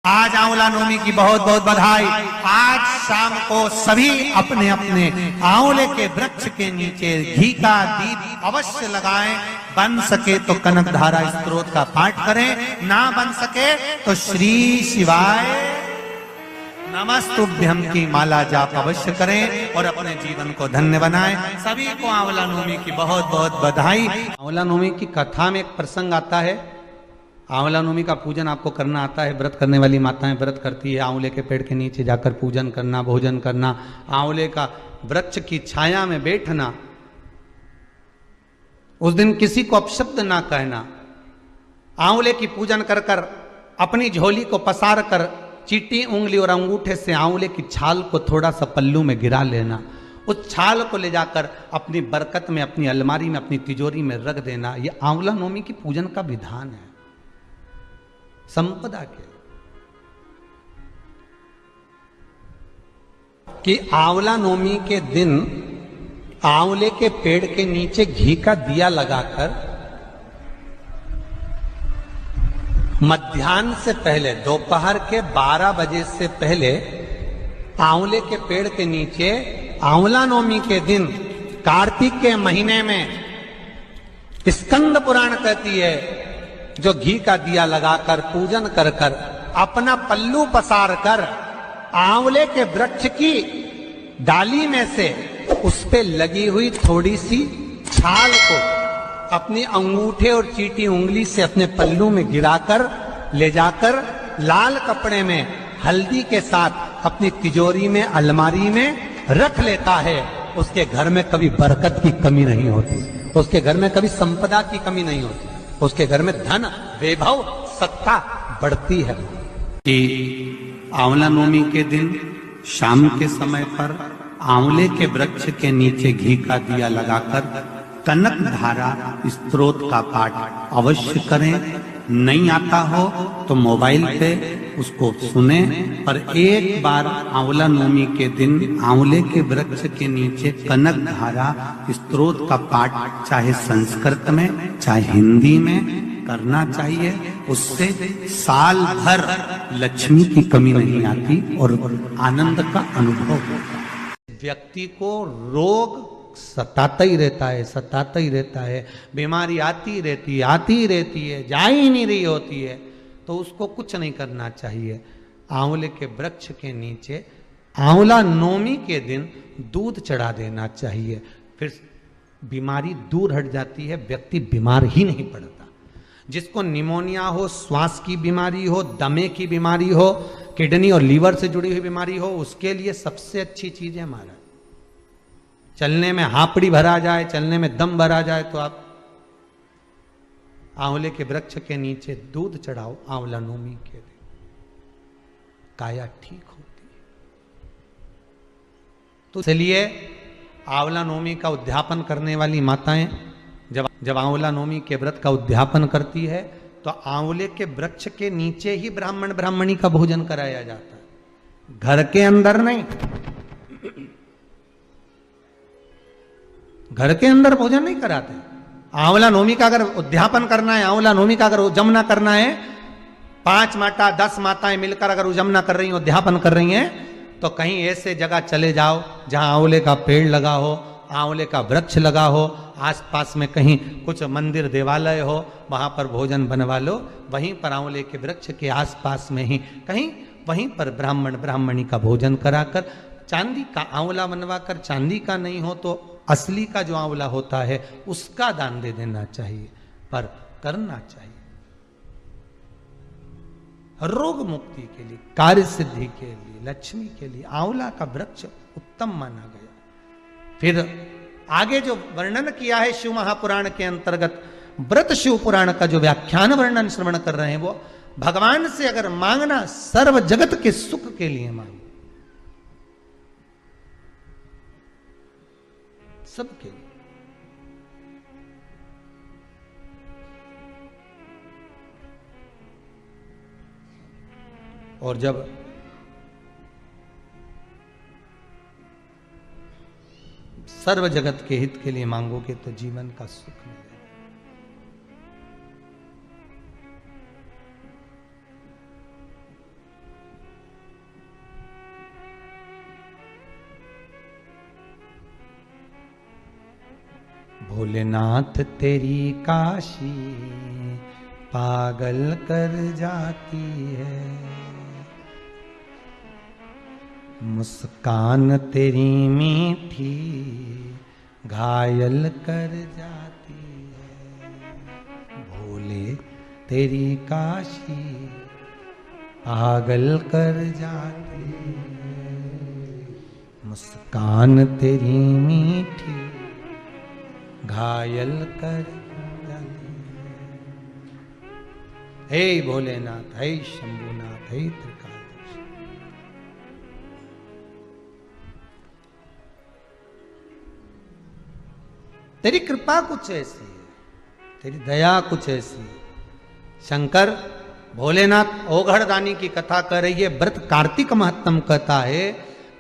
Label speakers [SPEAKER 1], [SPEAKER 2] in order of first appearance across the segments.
[SPEAKER 1] आज आंवला नवमी की बहुत बहुत बधाई। आज शाम को सभी अपने अपने आंवले के वृक्ष के नीचे घी का दीप अवश्य लगाएं। बन सके तो कनक धारा स्तोत्र का पाठ करें, ना बन सके तो श्री शिवाय नमस्तुभ्यम की माला जाप अवश्य करें और अपने जीवन को धन्य बनाएं। सभी को आंवला नवमी की बहुत बहुत बधाई।
[SPEAKER 2] आंवला नवमी की कथा में एक प्रसंग आता है। आंवला नवमी का पूजन आपको करना आता है। व्रत करने वाली माताएं व्रत करती है, आंवले के पेड़ के नीचे जाकर पूजन करना, भोजन करना, आंवले का वृक्ष की छाया में बैठना, उस दिन किसी को अपशब्द ना कहना, आंवले की पूजन कर कर अपनी झोली को पसार कर चीटी उंगली और अंगूठे से आंवले की छाल को थोड़ा सा पल्लू में गिरा लेना, उस छाल को ले जाकर अपनी बरकत में, अपनी अलमारी में, अपनी तिजोरी में रख देना। यह आंवला नवमी की पूजन का विधान है संपदा के। कि आंवला नवमी के दिन आंवले के पेड़ के नीचे घी का दिया लगाकर मध्याह्न से पहले, दोपहर के 12 बजे से पहले आंवले के पेड़ के नीचे आंवला नवमी के दिन कार्तिक के महीने में स्कंद पुराण कहती है, जो घी का दिया लगाकर पूजन कर कर अपना पल्लू पसार कर आंवले के वृक्ष की डाली में से उस पे लगी हुई थोड़ी सी छाल को अपनी अंगूठे और चीटी उंगली से अपने पल्लू में गिराकर ले जाकर लाल कपड़े में हल्दी के साथ अपनी तिजोरी में, अलमारी में रख लेता है। उसके घर में कभी बरकत की कमी नहीं होती, उसके घर में कभी संपदा की कमी नहीं होती, उसके घर में धन, वैभव, सत्ता बढ़ती है।
[SPEAKER 1] कि आंवला नवमी के दिन शाम के समय पर आंवले के वृक्ष के नीचे घी का दिया लगाकर कनक धारा स्तोत्र का पाठ अवश्य करें। नहीं आता हो तो मोबाइल पे उसको सुने, पर एक बार आंवला नवमी के दिन आंवले के वृक्ष के नीचे कनक धारा स्तोत्र का पाठ चाहे संस्कृत में चाहे हिंदी में करना चाहिए। उससे साल भर लक्ष्मी की कमी नहीं आती और आनंद का अनुभव होता है।
[SPEAKER 2] व्यक्ति को रोग सताता ही रहता है, सताता ही रहता है, बीमारी आती रहती है, जा ही नहीं रही होती है, तो उसको कुछ नहीं करना चाहिए। आंवले के वृक्ष के नीचे आंवला नवमी के दिन दूध चढ़ा देना चाहिए, फिर बीमारी दूर हट जाती है, व्यक्ति बीमार ही नहीं पड़ता। जिसको निमोनिया हो, श्वास की बीमारी हो, दमे की बीमारी हो, किडनी और लीवर से जुड़ी हुई बीमारी हो, उसके लिए सबसे अच्छी चीज है महाराज। चलने में हापड़ी भरा जाए, चलने में दम भरा जाए, तो आप आंवले के वृक्ष के नीचे दूध चढ़ाओ आंवला नवमी के दिन, काया ठीक होती है। तो इसलिए आंवला नवमी का उद्यापन करने वाली माताएं जब आंवला नवमी के व्रत का उद्यापन करती है तो आंवले के वृक्ष के नीचे ही ब्राह्मण ब्राह्मणी का भोजन कराया जाता है, घर के अंदर नहीं। घर के अंदर भोजन नहीं कराते। आंवला नवमी का अगर उद्यापन करना है, आंवला नवमी का अगर उजमना करना है, 5 माता 10 माताएं मिलकर अगर उजमना कर रही हैं, उद्यापन कर रही हैं, तो कहीं ऐसे जगह चले जाओ जहां आंवले का पेड़ लगा हो, आंवले का वृक्ष लगा हो, आसपास में कहीं कुछ मंदिर देवालय हो, वहां पर भोजन बनवा लो। वहीं पर आंवले के वृक्ष के आसपास में ही कहीं वहीं पर ब्राह्मण ब्राह्मणी का भोजन कराकर, चांदी का आंवला बनवाकर, चांदी का नहीं हो तो असली का जो आंवला होता है उसका दान दे देना चाहिए, पर करना चाहिए। रोग मुक्ति के लिए, कार्य सिद्धि के लिए, लक्ष्मी के लिए आंवला का वृक्ष उत्तम माना गया। फिर आगे जो वर्णन किया है शिव महापुराण के अंतर्गत, व्रत शिव पुराण का जो व्याख्यान वर्णन श्रवण कर रहे हैं, वो भगवान से अगर मांगना, सर्व जगत के सुख के लिए मांगो, सबके लिए। और जब सर्व जगत के हित के लिए मांगोगे तो जीवन का सुख मिलेगा। भोलेनाथ तेरी काशी पागल कर जाती है, मुस्कान तेरी मीठी घायल कर जाती है। भोले तेरी काशी पागल कर जाती है, मुस्कान तेरी मीठी घायल कर जाती है। हे भोलेनाथ, हे शंभुनाथ, हे त्रिकालदर्शी, तेरी कृपा कुछ ऐसी है, तेरी दया कुछ ऐसी है। शंकर भोलेनाथ ओघड़दानी की कथा कर रही है। व्रत कार्तिक महत्तम कहता है,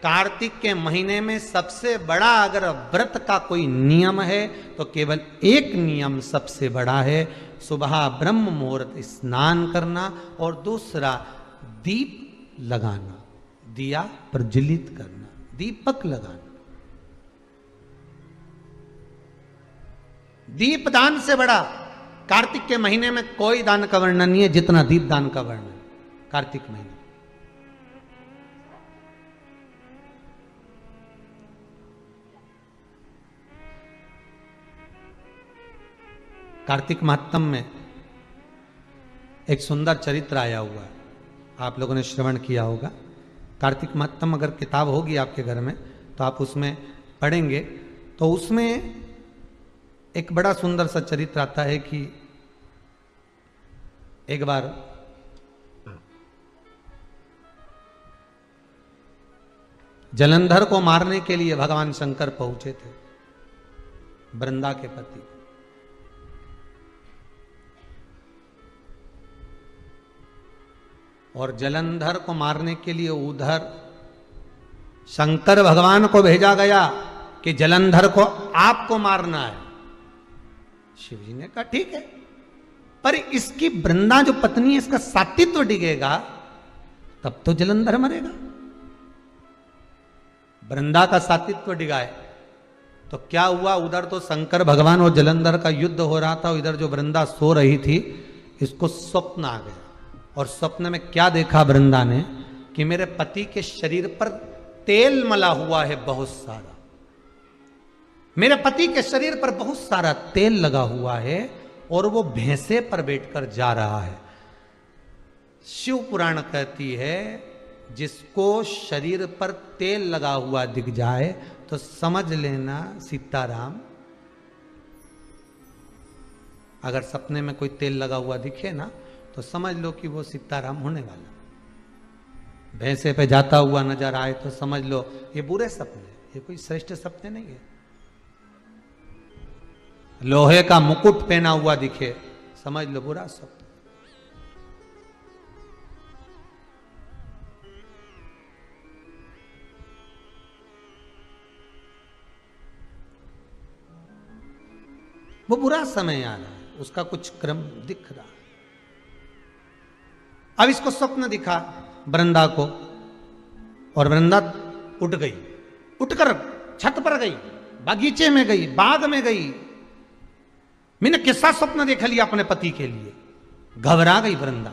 [SPEAKER 2] कार्तिक के महीने में सबसे बड़ा अगर व्रत का कोई नियम है तो केवल एक नियम सबसे बड़ा है, सुबह ब्रह्म मुहूर्त स्नान करना, और दूसरा दीप लगाना, दिया प्रज्वलित करना, दीपक लगाना। दीप दान से बड़ा कार्तिक के महीने में कोई दान का वर्णन नहीं है जितना दीप दान का वर्णन कार्तिक महीने। कार्तिक महात्म में एक सुंदर चरित्र आया हुआ है, आप लोगों ने श्रवण किया होगा। कार्तिक महात्म अगर किताब होगी आपके घर में तो आप उसमें पढ़ेंगे, तो उसमें एक बड़ा सुंदर सा चरित्र आता है कि एक बार जलंधर को मारने के लिए भगवान शंकर पहुंचे थे, वृंदा के पति। और जलंधर को मारने के लिए उधर शंकर भगवान को भेजा गया कि जलंधर को आपको मारना है। शिव जी ने कहा ठीक है, पर इसकी वृंदा जो पत्नी है इसका सातित्व डिगेगा तब तो जलंधर मरेगा। वृंदा का सातित्व डिगाए तो क्या हुआ, उधर तो शंकर भगवान और जलंधर का युद्ध हो रहा था, इधर जो वृंदा सो रही थी इसको स्वप्न आ गया। और स्वप्न में क्या देखा वृंदा ने कि मेरे पति के शरीर पर तेल मला हुआ है बहुत सारा, मेरे पति के शरीर पर बहुत सारा तेल लगा हुआ है और वो भैंसे पर बैठकर जा रहा है। शिव पुराण कहती है जिसको शरीर पर तेल लगा हुआ दिख जाए तो समझ लेना सीताराम। अगर सपने में कोई तेल लगा हुआ दिखे ना तो समझ लो कि वो सीताराम होने वाला। भैंसे पे जाता हुआ नजर आए तो समझ लो ये बुरे सपने, ये कोई श्रेष्ठ सपने नहीं है। लोहे का मुकुट पहना हुआ दिखे समझ लो बुरा सपना। वो बुरा समय आ रहा है, उसका कुछ क्रम दिख रहा है। अब इसको स्वप्न दिखा वृंदा को, और वृंदा उठ गई, उठकर छत पर गई, बगीचे में गई, बाग में गई। मैंने किस्सा स्वप्न देख लिया अपने पति के लिए। घबरा गई वृंदा,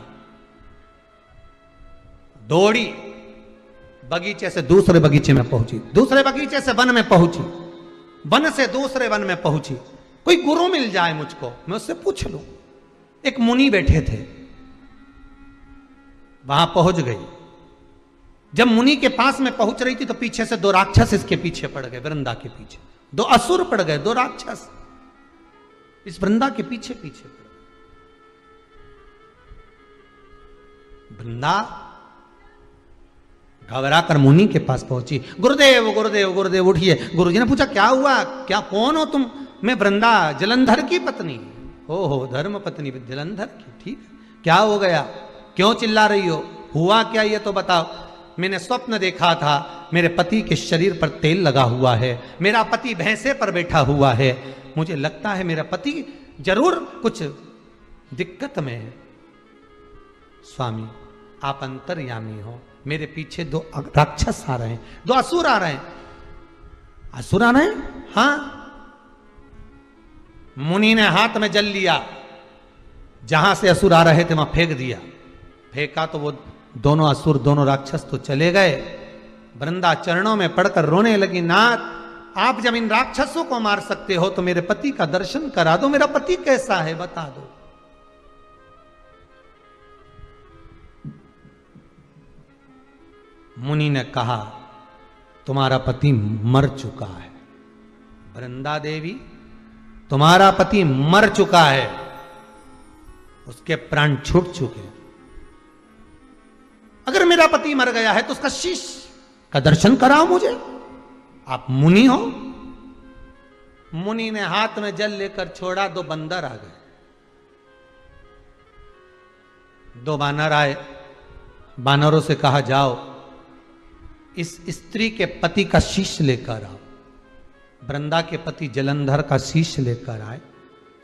[SPEAKER 2] दौड़ी, बगीचे से दूसरे बगीचे में पहुंची, दूसरे बगीचे से वन में पहुंची, वन से दूसरे वन में पहुंची। कोई गुरु मिल जाए मुझको, मैं उससे पूछ लूं। एक मुनि बैठे थे, वहां पहुंच गई। जब मुनि के पास में पहुंच रही थी तो पीछे से दो राक्षस इसके पीछे पड़ गए, वृंदा के पीछे दो असुर पड़ गए, दो राक्षस इस वृंदा के पीछे पीछे पड़ गए। वृंदा घबरा कर मुनि के पास पहुंची। गुरुदेव गुरुदेव गुरुदेव उठिए। गुरुजी ने पूछा क्या हुआ, क्या कौन हो तुम? मैं वृंदा, जलंधर की पत्नी। हो धर्म पत्नी जलंधर की, ठीक है। क्या हो गया, क्यों चिल्ला रही हो, हुआ क्या ये तो बताओ। मैंने स्वप्न देखा था, मेरे पति के शरीर पर तेल लगा हुआ है, मेरा पति भैंसे पर बैठा हुआ है, मुझे लगता है मेरा पति जरूर कुछ दिक्कत में है। स्वामी आप अंतर्यामी हो, मेरे पीछे दो राक्षस आ रहे हैं, दो असुर आ रहे हैं। असुर आ रहे हैं? हाँ। मुनि ने हाथ में जल लिया, जहां से असुर आ रहे थे वहां फेंक दिया। फेंका तो वो दोनों असुर, दोनों राक्षस तो चले गए। वृंदा चरणों में पड़कर रोने लगी, नाथ आप जब इन राक्षसों को मार सकते हो तो मेरे पति का दर्शन करा दो, मेरा पति कैसा है बता दो। मुनि ने कहा तुम्हारा पति मर चुका है, वृंदा देवी तुम्हारा पति मर चुका है, उसके प्राण छूट चुके हैं। अगर मेरा पति मर गया है तो उसका शीश का दर्शन कराओ मुझे, आप मुनि हो। मुनि ने हाथ में जल लेकर छोड़ा, दो बंदर आ गए। दो बानर आए, बानरों से कहा जाओ इस स्त्री के पति का शीश लेकर आओ। वृंदा के पति जलंधर का शीश लेकर आए।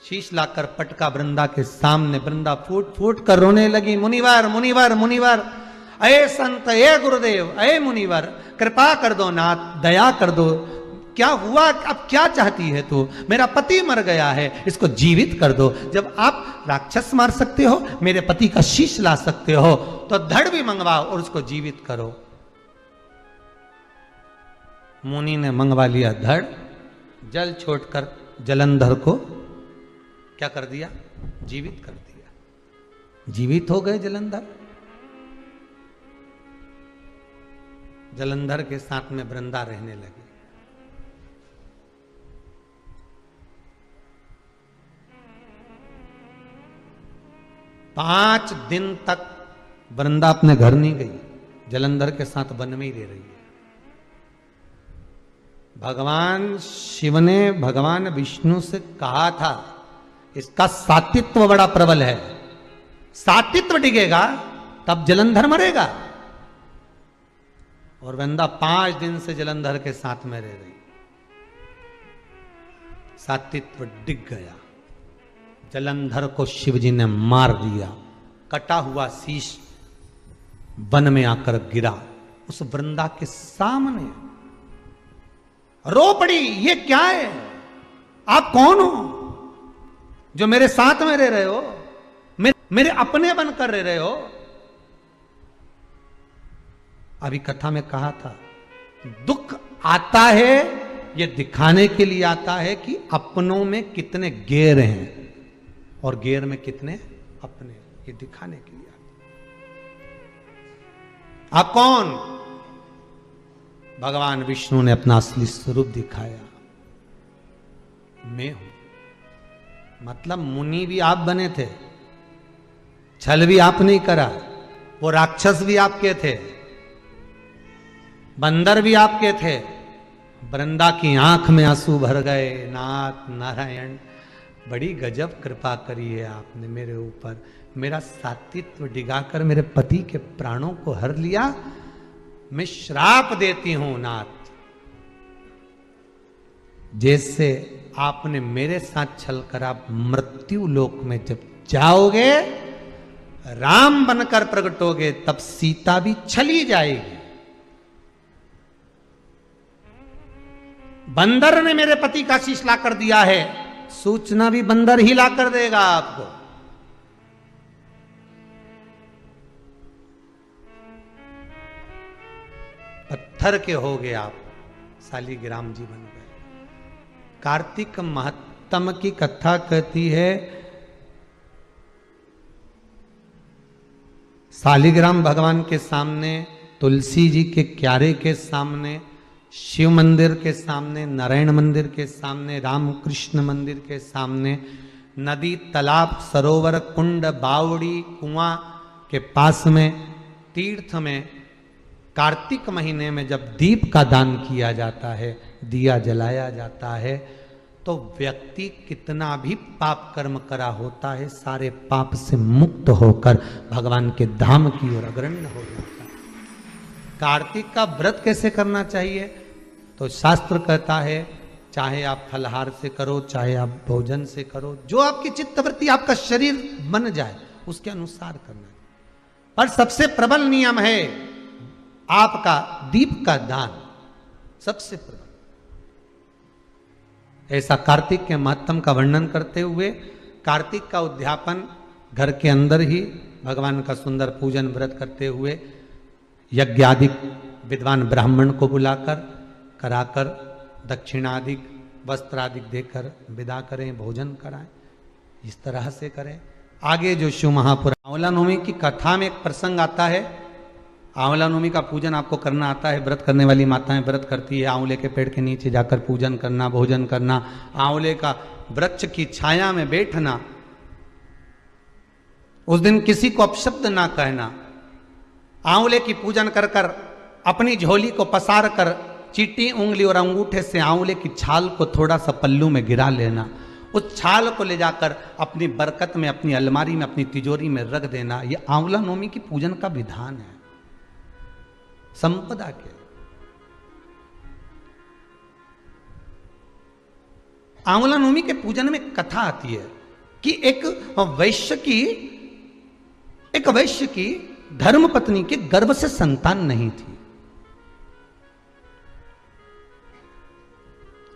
[SPEAKER 2] शीश लाकर पटका वृंदा के सामने। वृंदा फूट फूट कर रोने लगी, मुनिवर मुनिवर मुनिवर, अये संत, अये गुरुदेव, अये मुनिवर, कृपा कर दो नाथ, दया कर दो, क्या हुआ, अब क्या चाहती है तू, मेरा पति मर गया है, इसको जीवित कर दो। जब आप राक्षस मार सकते हो, मेरे पति का शीश ला सकते हो, तो धड़ भी मंगवाओ और उसको जीवित करो। मुनि ने मंगवा लिया धड़, जल छोड़कर जलंधर को क्या कर दिया, जीवित कर दिया। जीवित हो गए जलंधर। जलंधर के साथ में वृंदा रहने लगी। पांच दिन तक वृंदा अपने घर नहीं गई, जलंधर के साथ वन में ही रह रही है। भगवान शिव ने भगवान विष्णु से कहा था इसका सात्वित्व बड़ा प्रबल है, सात्वित्व डिगेगा तब जलंधर मरेगा। और वृंदा 5 दिन से जलंधर के साथ में रह रही। सात्वित्व डिग गया, जलंधर को शिवजी ने मार दिया। कटा हुआ शीश वन में आकर गिरा उस वृंदा के सामने। रो पड़ी, ये क्या है, आप कौन हो जो मेरे साथ में रह रहे हो, मेरे अपने बनकर रह रहे हो। अभी कथा में कहा था दुख आता है ये दिखाने के लिए आता है कि अपनों में कितने गैर हैं और गैर में कितने अपने, ये दिखाने के लिए आता। आप कौन? भगवान विष्णु ने अपना असली स्वरूप दिखाया, मैं हूं। मतलब मुनि भी आप बने थे, छल भी आप नहीं करा, वो राक्षस भी आपके थे, बंदर भी आपके थे। वृंदा की आंख में आंसू भर गए, नाथ नारायण बड़ी गजब कृपा करी है आपने मेरे ऊपर, मेरा सात्वित्व डिगाकर मेरे पति के प्राणों को हर लिया, मैं श्राप देती हूं नाथ। जैसे आपने मेरे साथ छल कर आप मृत्यु लोक में जब जाओगे, राम बनकर प्रकटोगे, तब सीता भी छली जाएगी। बंदर ने मेरे पति का शीश ला कर दिया है, सूचना भी बंदर ही ला कर देगा आपको। पत्थर के हो गए आप, शालिग्राम जी बन गए। कार्तिक महत्तम की कथा कहती है, शालिग्राम भगवान के सामने, तुलसी जी के क्यारे के सामने, शिव मंदिर के सामने, नारायण मंदिर के सामने, रामकृष्ण मंदिर के सामने, नदी, तालाब, सरोवर, कुंड, बावड़ी, कुआं के पास में, तीर्थ में, कार्तिक महीने में जब दीप का दान किया जाता है, दिया जलाया जाता है, तो व्यक्ति कितना भी पाप कर्म करा होता है, सारे पाप से मुक्त होकर भगवान के धाम की ओर अग्रण्य हो जाता है। कार्तिक का व्रत कैसे करना चाहिए? तो शास्त्र कहता है चाहे आप फलहार से करो, चाहे आप भोजन से करो, जो आपकी चित्तवृत्ति, आपका शरीर बन जाए उसके अनुसार करना है। पर सबसे प्रबल नियम है आपका दीप का दान, सबसे प्रबल। ऐसा कार्तिक के महत्व का वर्णन करते हुए कार्तिक का उद्यापन घर के अंदर ही भगवान का सुंदर पूजन व्रत करते हुए यज्ञादि विद्वान ब्राह्मण को बुलाकर कराकर दक्षिणादि वस्त्रादि देकर विदा करें, भोजन कराएं, इस तरह से करें। आगे जो शिव महापुराण आंवला नवमी की कथा में एक प्रसंग आता है। आंवला नवमी का पूजन आपको करना आता है, व्रत करने वाली माताएं व्रत करती है, आंवले के पेड़ के नीचे जाकर पूजन करना, भोजन करना, आंवले का वृक्ष की छाया में बैठना, उस दिन किसी को अपशब्द ना कहना, आंवले की पूजन कर कर अपनी झोली को पसार कर चीटी उंगली और अंगूठे से आंवले की छाल को थोड़ा सा पल्लू में गिरा लेना, उस छाल को ले जाकर अपनी बरकत में, अपनी अलमारी में, अपनी तिजोरी में रख देना। यह आंवला नवमी की पूजन का विधान है संपदा के। आंवला नवमी के पूजन में कथा आती है कि एक वैश्य की धर्म पत्नी के गर्भ से संतान नहीं थी,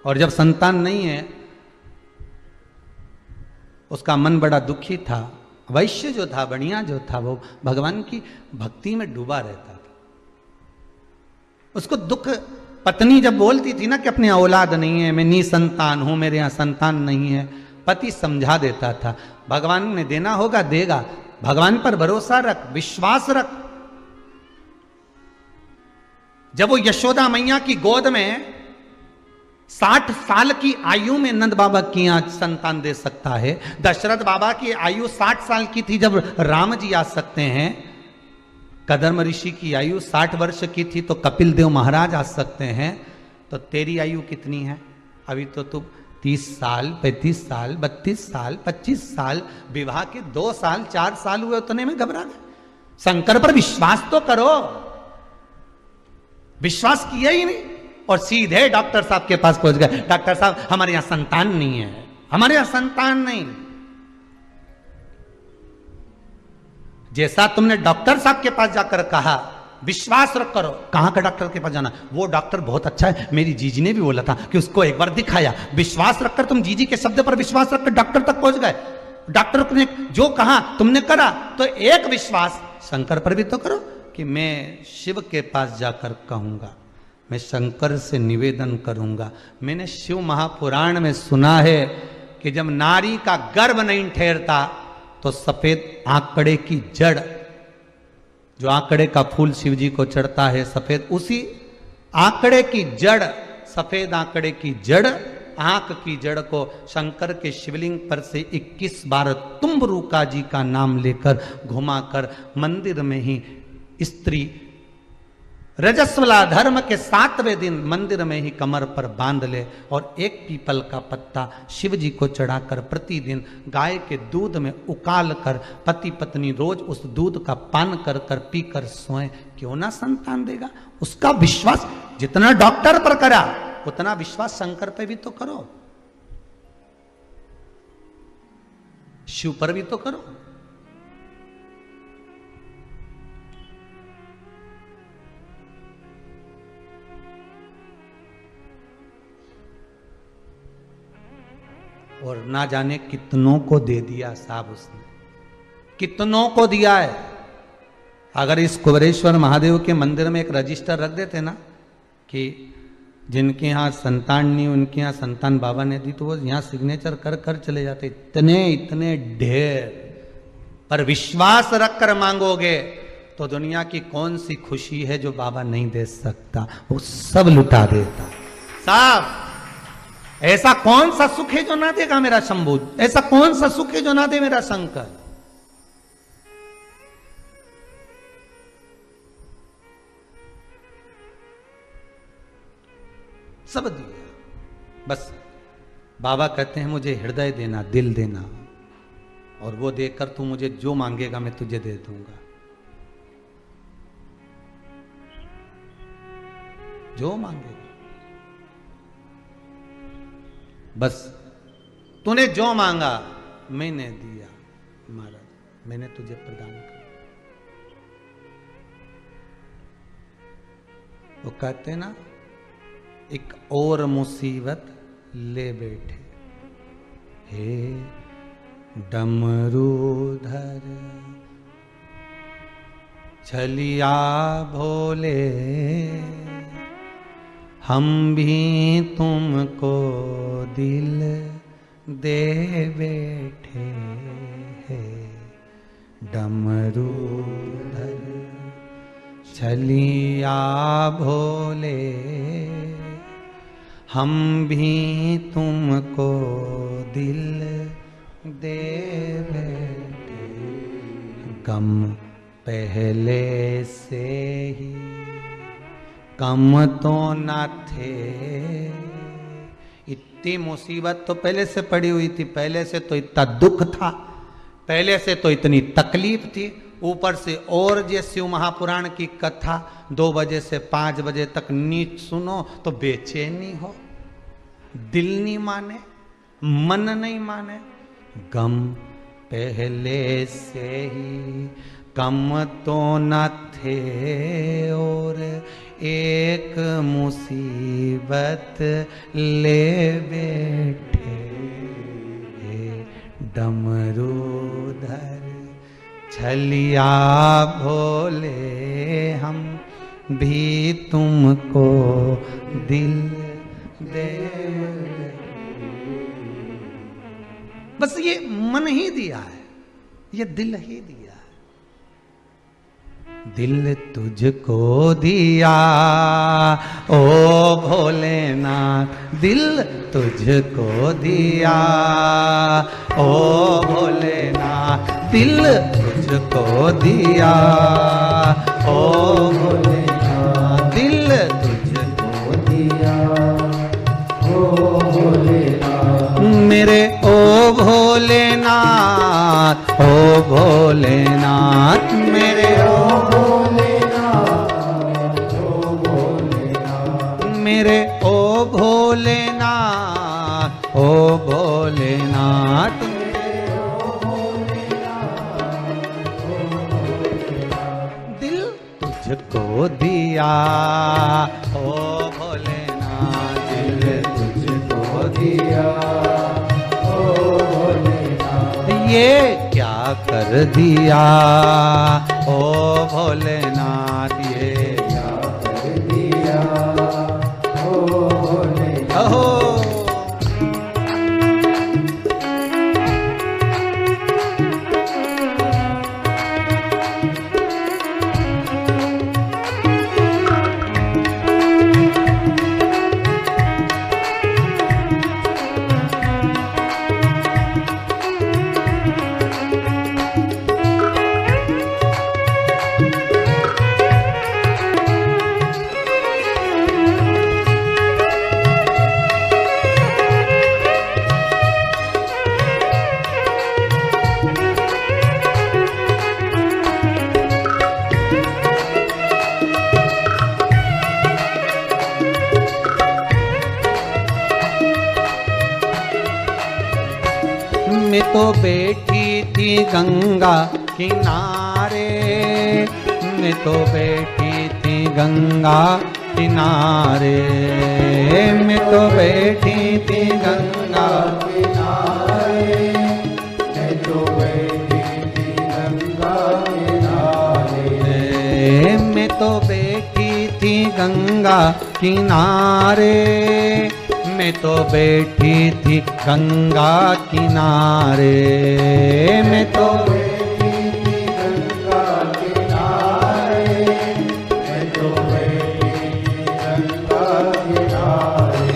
[SPEAKER 2] और जब संतान नहीं है उसका मन बड़ा दुखी था। वैश्य जो था, बनिया जो था, वो भगवान की भक्ति में डूबा रहता था। उसको दुख, पत्नी जब बोलती थी ना कि अपनी औलाद नहीं है, मैं निसंतान हूं, मेरे यहां संतान नहीं है, पति समझा देता था भगवान ने देना होगा देगा, भगवान पर भरोसा रख, विश्वास रख। जब वो यशोदा मैया की गोद में 60 साल की आयु में नंद बाबा की आज संतान दे सकता है, दशरथ बाबा की आयु 60 साल की थी जब राम जी आ सकते हैं, कदम ऋषि की आयु 60 वर्ष की थी तो कपिल देव महाराज आ सकते हैं, तो तेरी आयु कितनी है? अभी तो तू 30 साल, 35 साल, 32 साल, 25 साल, विवाह के 2 साल 4 साल हुए, उतने में घबरा गए। शंकर पर विश्वास तो करो। विश्वास किया ही नहीं और सीधे डॉक्टर साहब के पास पहुंच गए। डॉक्टर साहब, हमारे यहां संतान नहीं है, हमारे यहां संतान नहीं। जैसा तुमने डॉक्टर साहब के पास जाकर कहा विश्वास रख करो, कहां का डॉक्टर के पास जाना? वो डॉक्टर बहुत अच्छा है, मेरी जीजी ने भी बोला था कि उसको एक बार दिखाया। विश्वास रखकर तुम जीजी के शब्द पर विश्वास रखकर डॉक्टर तक पहुंच गए। डॉक्टर ने जो कहा तुमने करा, तो एक विश्वास शंकर पर भी तो करो कि मैं शिव के पास जाकर कहूंगा, मैं शंकर से निवेदन करूंगा। मैंने शिव महापुराण में सुना है कि जब नारी का गर्भ नहीं ठहरता तो सफेद आंकड़े की जड़, जो आंकड़े का फूल शिव जी को चढ़ता है सफेद, उसी आंकड़े की जड़, सफेद आंकड़े की जड़, आंख की जड़ को शंकर के शिवलिंग पर से 21 बार तुम्बरुका जी का नाम लेकर घुमाकर मंदिर में ही स्त्री रजस्वला धर्म के 7वें दिन मंदिर में ही कमर पर बांध ले और एक पीपल का पत्ता शिव जी को चढ़ाकर प्रतिदिन गाय के दूध में उकाल कर पति पत्नी रोज उस दूध का पान कर कर पी कर सोए, क्यों ना संतान देगा। उसका विश्वास जितना डॉक्टर पर करा उतना विश्वास शंकर पे भी तो करो, शिव पर भी तो करो। और ना जाने कितनों को दे दिया साहब, उसने कितनों को दिया है। अगर इस कुबेरेश्वर महादेव के मंदिर में एक रजिस्टर रख देते ना कि जिनके यहाँ संतान नहीं उनके यहाँ संतान बाबा ने दी, तो वो यहाँ सिग्नेचर कर कर चले जाते। इतने इतने ढेर, पर विश्वास रख कर मांगोगे तो दुनिया की कौन सी खुशी है जो बाबा नहीं दे सकता, वो सब लुटा देता साहब। ऐसा कौन सा सुख है जो ना देगा मेरा शंभू? ऐसा कौन सा सुख है जो ना दे मेरा शंकर? सब दिया। बस बाबा कहते हैं मुझे हृदय देना, दिल देना, और वो देकर तू मुझे जो मांगेगा मैं तुझे दे दूंगा, जो मांगेगा। बस तूने जो मांगा मैंने दिया महाराज, मैंने तुझे प्रदान किया। वो कहते ना, एक और मुसीबत
[SPEAKER 1] ले बैठे। हे डमरूधर छलिया भोले, हम भी तुमको दिल दे बैठे हैं। डमरूधर छलिया भोले, हम भी तुमको दिल दे बैठे। गम पहले से ही कम तो न थे, इतनी मुसीबत तो पहले से पड़ी हुई थी, पहले से तो इतना दुख था, पहले से तो इतनी तकलीफ थी, ऊपर से और ये शिव महापुराण की कथा 2 बजे से 5 बजे तक नीच सुनो तो बेचैनी हो, दिल नहीं माने, मन नहीं माने। गम पहले से ही कम तो न थे, और एक मुसीबत ले बैठे। डमरूधर छलिया भोले, हम भी तुमको दिल दे। बस ये मन ही दिया है, ये दिल ही दिया है। दिल तुझको दिया ओ भोलेनाथ, दिल तुझको दिया ओ भोलेनाथ, दिल तुझको दिया ओ भोलेनाथ, दिल तुझको दिया ओ भोलेनाथ। मेरे ओ भोलेनाथ, ओ भोलेनाथ, मेरे ओ भोलेनाथ, ओ भोलेनाथ, मेरे ओ भोलेनाथ, ओ भोलेनाथ, दिल तुझको दिया ओ भोलेनाथ, दिल तुझको दिया ओ भोलेनाथ। ये क्या कर दिया ओ भोलेनाथ, ये क्या कर दिया ओ भोलेनाथ। मैं तो बैठी थी गंगा किनारे, मैं तो बैठी थी गंगा किनारे, मैं तो बैठी थी गंगा किनारे, मैं तो बैठी थी गंगा किनारे, मैं तो बैठी थी गंगा किनारे, मैं तो बैठी थी गंगा किनारे, मैं तो बैठी थी गंगा किनारे, मैं तो बैठी थी गंगा किनारे।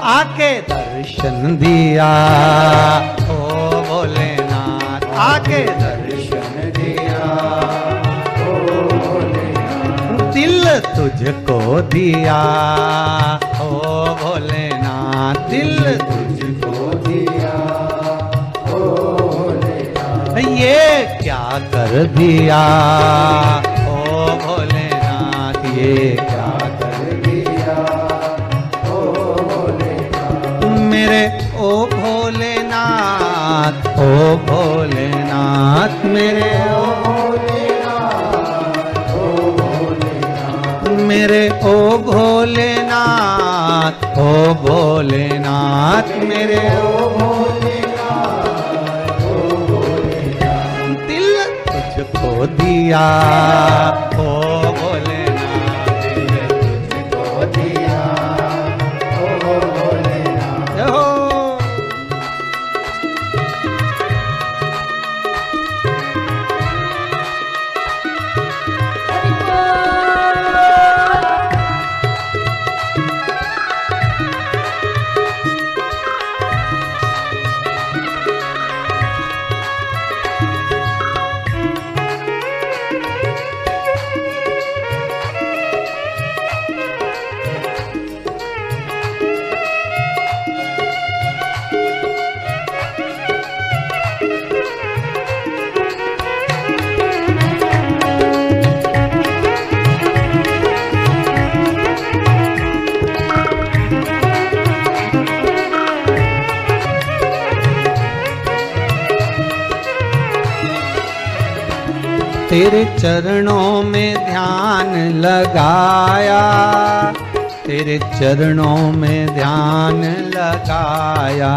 [SPEAKER 1] आके दर्शन दिया ओ भोलेनाथ, आके दर्शन दिया ओ भोलेनाथ, दिल तुझको दिया ओ भोलेनाथ, दिल तुझको दिया ओ भोलेनाथ। ये क्या कर दिया ओ भोलेनाथ, ये क्या कर दिया ओ भोलेनाथ। मेरे ओ भोलेनाथ, ओ भोलेनाथ, मेरे ओ भोलेनाथ, ओ भोलेनाथ, मेरे ओ भोलेनाथ,
[SPEAKER 2] ओ भोलेनाथ मेरे ओ दिल तुझको दिया ओ भोलेनाथ दिल तुझको दिया ओ भोलेनाथ। हो तेरे चरणों में ध्यान लगाया, तेरे चरणों में ध्यान लगाया,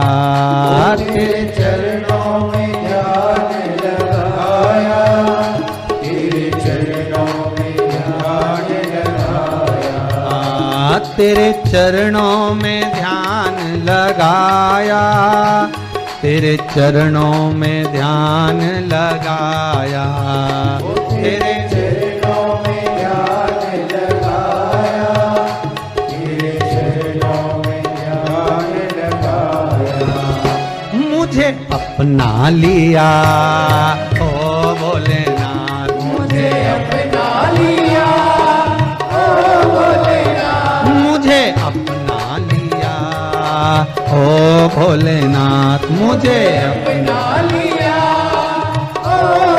[SPEAKER 2] तेरे चरणों में ध्यान लगाया, तेरे चरणों में ध्यान लगाया, तेरे चरणों में ध्यान लगाया, तेरे चरणों में ध्यान लगाया, तेरे चरणों में ध्यान लगाया, तेरे चरणों में ध्यान लगाया, मुझे अपना लिया ओ भोलेनाथ, मुझे अपना लिया ओ भोलेनाथ, मुझे अपना लिया ओ भोलेनाथ, मुझे अपना लिया ओ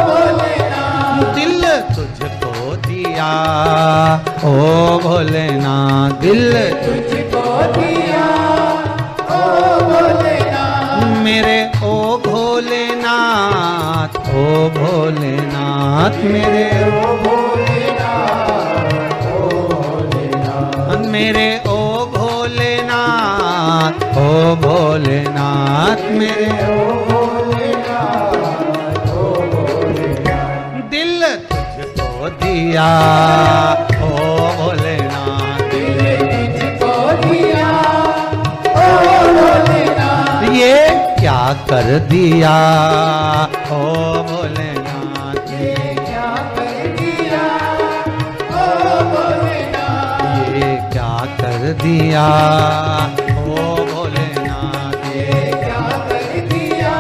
[SPEAKER 2] भोलेनाथ, दिल तुझको दिया ओ भोलेनाथ, दिल तुझको दिया ओ भोलेनाथ, मेरे ओ भोलेनाथ, ओ भोलेनाथ, मेरे ओ भोलेनाथ, ओ भोलेनाथ, मेरे ओ भोलेनाथ, ओ भोलेनाथ, मेरे ओ भोलेनाथ, ओ भोलेनाथ, दिल तुझको दिया ओ भोलेनाथ, दिल तुझको दिया ओ भोलेनाथ, ये क्या कर दिया ओ भोलेनाथ, ये क्या कर दिया ओ भोलेनाथ, ये क्या कर दिया ओ भोलेनाथ, ये क्या कर दिया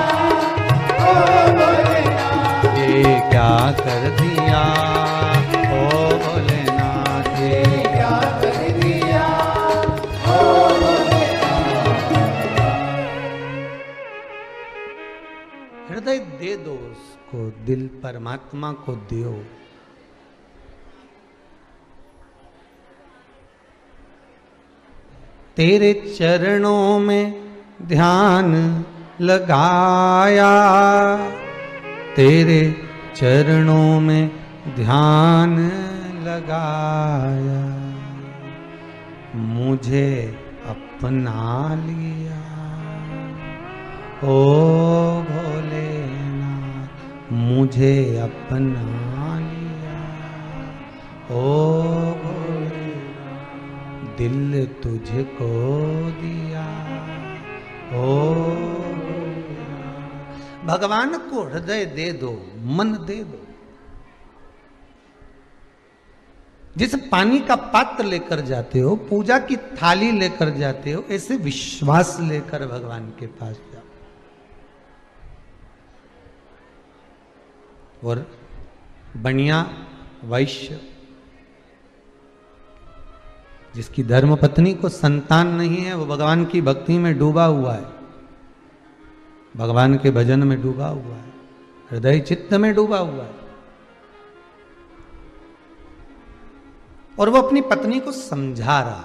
[SPEAKER 2] ओ भोलेनाथ, ये क्या कर दिया ओ भोलेनाथ, ये क्या कर दिया ओ भोलेनाथ। हृदय दे दो उसको, दिल परमात्मा को दो। तेरे चरणों में ध्यान लगाया, तेरे चरणों में ध्यान लगाया, मुझे अपना लिया ओ भोलेनाथ, मुझे अपना लिया ओ भोलेनाथ, दिल तुझको दिया ओ भोलेनाथ। भगवान को हृदय दे दो, मन दे दो। जिस पानी का पात्र लेकर जाते हो, पूजा की थाली लेकर जाते हो, ऐसे विश्वास लेकर भगवान के पास जाओ। और बनिया वैश्य जिसकी धर्म पत्नी को संतान नहीं है, वो भगवान की भक्ति में डूबा हुआ है, भगवान के भजन में डूबा हुआ है, हृदय चित्त में डूबा हुआ है, और वो अपनी पत्नी को समझा रहा है।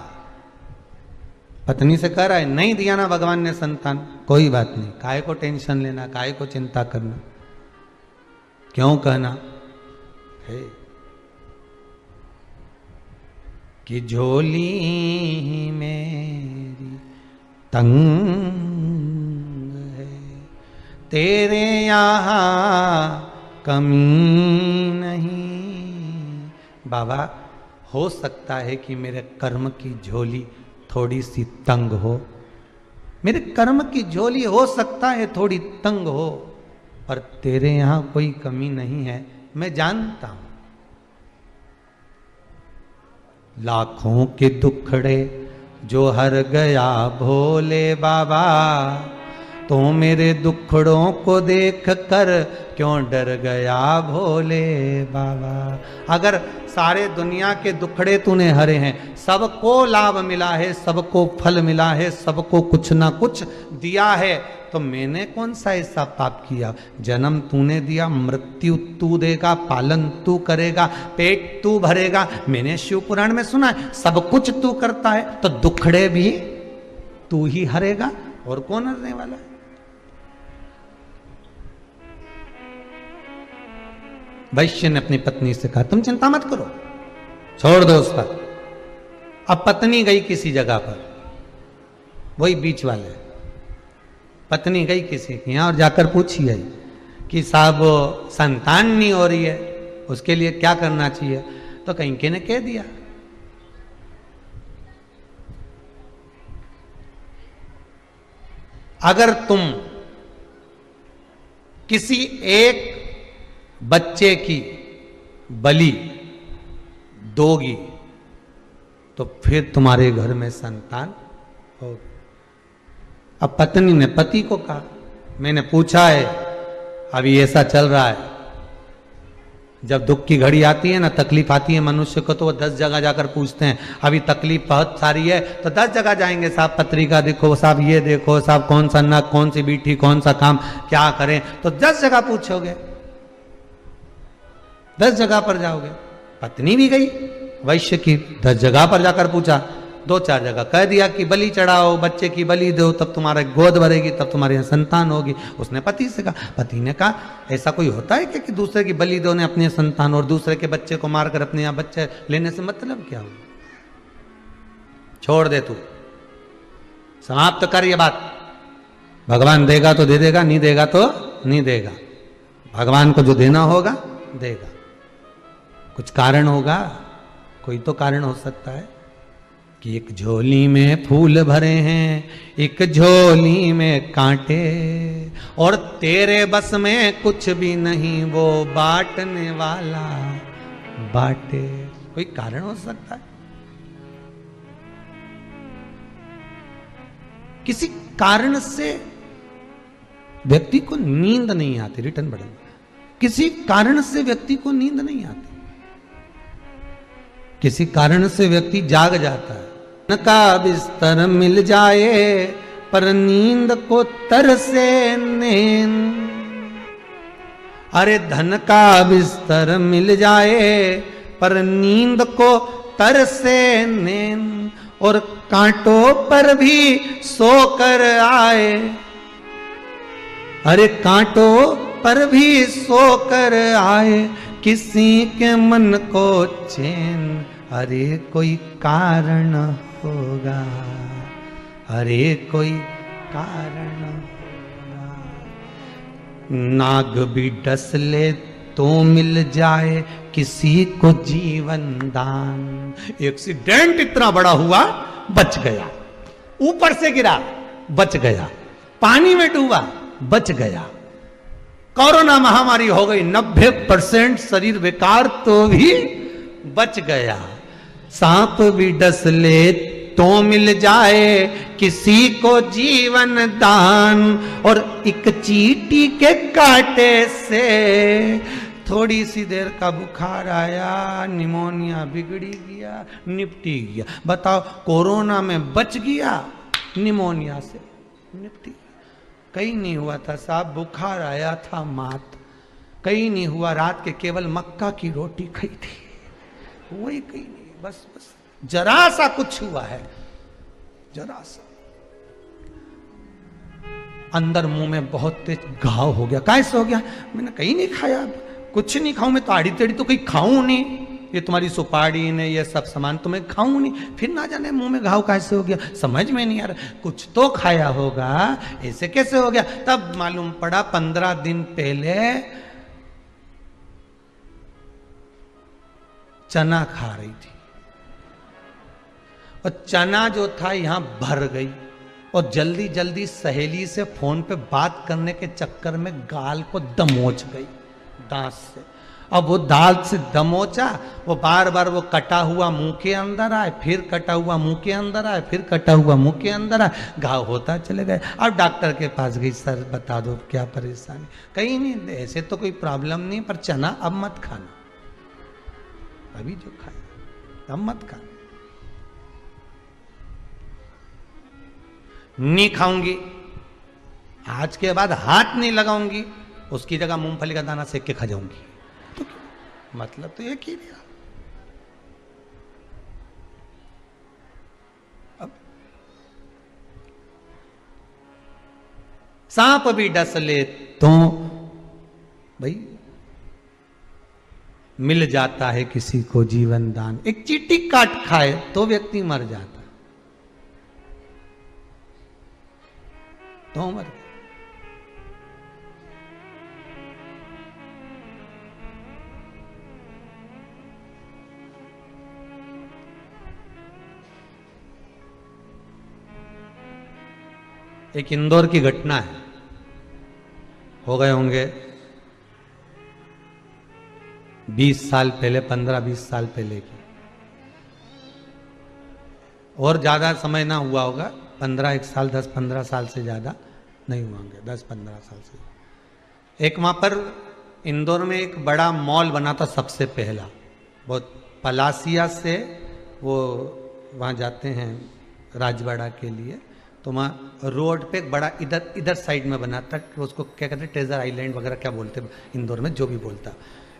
[SPEAKER 2] पत्नी से कह रहा है, नहीं दिया ना भगवान ने संतान, कोई बात नहीं, काहे को टेंशन लेना, काहे को चिंता करना, क्यों कहना है कि झोली मेरी तंग है, तेरे यहाँ कमी नहीं। बाबा, हो सकता है कि मेरे कर्म की झोली थोड़ी सी तंग हो, मेरे कर्म की झोली हो सकता है थोड़ी तंग हो, पर तेरे यहां कोई कमी नहीं है, मैं जानता हूं। लाखों के दुखड़े जो हर गया भोले बाबा, तो मेरे दुखड़ों को देख कर क्यों डर गया भोले बाबा। अगर सारे दुनिया के दुखड़े तूने हरे हैं, सबको लाभ मिला है, सबको फल मिला है, सबको कुछ ना कुछ दिया है, तो मैंने कौन सा ऐसा पाप किया? जन्म तूने दिया, मृत्यु तू देगा, पालन तू करेगा, पेट तू भरेगा। मैंने शिव पुराण में सुना है सब कुछ तू करता है, तो दुखड़े भी तू ही हरेगा, और कौन हरने वाला है? वैश्य ने अपनी पत्नी से कहा, तुम चिंता मत करो, छोड़ दो उसका। अब पत्नी गई किसी जगह पर, वही बीच वाले, पत्नी गई किसी के यहां और जाकर पूछी आई कि साहब संतान नहीं हो रही है, उसके लिए क्या करना चाहिए? तो कहीं के ने कह दिया, अगर तुम किसी एक बच्चे की बलि दोगी तो फिर तुम्हारे घर में संतान होगी। अब पत्नी ने पति को कहा, मैंने पूछा है, अभी ऐसा चल रहा है, जब दुख की घड़ी आती है ना, तकलीफ आती है मनुष्य को, तो वो 10 जगह जाकर पूछते हैं, अभी तकलीफ बहुत सारी है, तो 10 जगह जाएंगे, साहब पत्रिका देखो, साहब ये देखो, साहब कौन सा नक, कौन सी बीठी, कौन सा काम क्या करें, तो 10 जगह पूछोगे, 10 जगह पर जाओगे। पत्नी भी गई वैश्य की, 10 जगह पर जाकर पूछा, 2-4 जगह कह दिया कि बलि चढ़ाओ, बच्चे की बलि दो, तब तुम्हारा गोद भरेगी, तब तुम्हारे यहाँ संतान होगी। उसने पति से कहा, पति ने कहा, ऐसा कोई होता है कि दूसरे की बलि दो ने अपने संतान, और दूसरे के बच्चे को मारकर अपने यहाँ बच्चे लेने से मतलब क्या हुआ? छोड़ दे, तू समाप्त कर ये बात। भगवान देगा तो दे देगा, नहीं देगा तो नहीं देगा। भगवान को जो देना होगा देगा, कुछ कारण होगा, कोई तो कारण हो सकता है कि एक झोली में फूल भरे हैं, एक झोली में कांटे, और तेरे बस में कुछ भी नहीं, वो बांटने वाला बांटे। कोई कारण हो सकता है, किसी कारण से व्यक्ति को नींद नहीं आती। रिटर्न बटन, किसी कारण से व्यक्ति को नींद नहीं आती, किसी कारण से व्यक्ति जाग जाता है। धन का बिस्तर मिल जाए पर नींद को तरसे नींद, अरे धन का बिस्तर मिल जाए पर नींद को तरसे नींद, और कांटों पर भी सोकर आए, अरे कांटों पर भी सोकर आए, किसी के मन को चैन, अरे कोई कारण होगा, अरे कोई कारण होगा। नाग भी डस ले तो मिल जाए किसी को जीवन दान। एक्सीडेंट इतना बड़ा हुआ, बच गया, ऊपर से गिरा बच गया, पानी में डूबा बच गया, कोरोना महामारी हो गई, 90% शरीर बेकार तो भी बच गया। सांप भी डस ले तो मिल जाए किसी को जीवन दान, और एक चींटी के कांटे से थोड़ी सी देर का बुखार आया, निमोनिया बिगड़ी गया, निपटी गया। बताओ, कोरोना में बच गया, निमोनिया से निपटी गया। कहीं नहीं हुआ था साहब, बुखार आया था मात, कहीं नहीं हुआ, रात के केवल मक्का की रोटी खाई थी, वही कहीं नहीं, बस बस जरा सा कुछ हुआ है, जरा सा। अंदर मुंह में बहुत तेज घाव हो गया। कैसे हो गया? मैंने कहीं नहीं खाया, कुछ नहीं खाऊं मैं तो, आड़ी टेढ़ी तो कहीं खाऊं नहीं, ये तुम्हारी सुपारी ने ये सब सामान तुम्हें खाऊं नहीं, फिर ना जाने मुंह में घाव कैसे हो गया, समझ में नहीं आ रहा, कुछ तो खाया होगा, ऐसे कैसे हो गया। तब मालूम पड़ा 15 दिन पहले चना खा रही थी और चना जो था यहां भर गई और जल्दी जल्दी सहेली से फोन पे बात करने के चक्कर में गाल को दमोच गई दांत से। अब वो दांत से दमोचा, वो बार बार वो कटा हुआ मुंह के अंदर आए, फिर कटा हुआ मुंह के अंदर आए, फिर कटा हुआ मुंह के अंदर आए, घाव होता चले गए। अब डॉक्टर के पास गई, सर बता दो क्या परेशानी। कहीं नहीं, ऐसे तो कोई प्रॉब्लम नहीं, पर चना अब मत खाना, अभी जो खाया अब मत खाना। नहीं खाऊंगी, आज के बाद हाथ नहीं लगाऊंगी, उसकी जगह मूंगफली का दाना सेक के खा जाऊंगी। तो मतलब तो एक ही दिया। अब सांप भी डस ले तो भाई मिल जाता है किसी को जीवन दान। एक चींटी काट खाए तो व्यक्ति मर जाता, तो मर गया। एक इंदौर की घटना है, हो गए होंगे 20 साल पहले, 15-20 साल पहले की, और ज्यादा समय ना हुआ होगा, 15 साल 10-15 साल से ज्यादा नहीं हुए होंगे, 10-15 साल से। एक वहां पर इंदौर में एक बड़ा मॉल बना था सबसे पहला, वो पलासिया से वो वहां जाते हैं राजवाड़ा के लिए, तो वहाँ रोड पे एक बड़ा इधर साइड में बना था, उसको क्या कहते हैं ट्रेजर आइलैंड वगैरह क्या बोलते हैं इंदौर में, जो भी बोलता,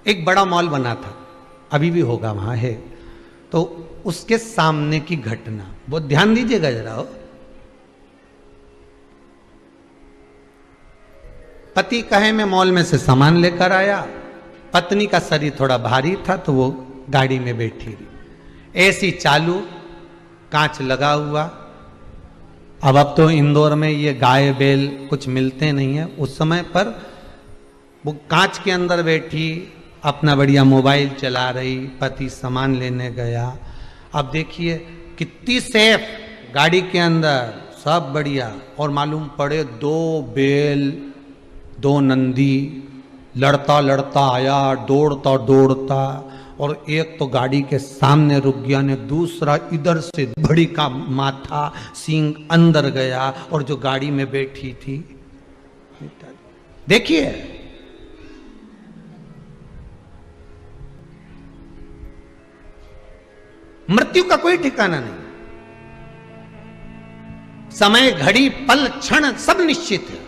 [SPEAKER 2] एक बड़ा मॉल बना था, अभी भी होगा वहाँ है। तो उसके सामने की घटना, वो ध्यान दीजिएगा जरा। हो पति कहे मैं मॉल में से सामान लेकर आया, पत्नी का शरीर थोड़ा भारी था तो वो गाड़ी में बैठी रही, एसी चालू, कांच लगा हुआ। अब तो इंदौर में ये गाय बैल कुछ मिलते नहीं है, उस समय पर वो कांच के अंदर बैठी अपना बढ़िया मोबाइल चला रही, पति सामान लेने गया। अब देखिए कितनी सेफ गाड़ी के अंदर, सब बढ़िया, और मालूम पड़े 2 बैल 2 नंदी लड़ता लड़ता आया, दौड़ता दौड़ता, और एक तो गाड़ी के सामने रुक गया ने, दूसरा इधर से बड़ी का माथा सींग अंदर गया और जो गाड़ी में बैठी थी। देखिए मृत्यु का कोई ठिकाना नहीं, समय घड़ी पल क्षण सब निश्चित है।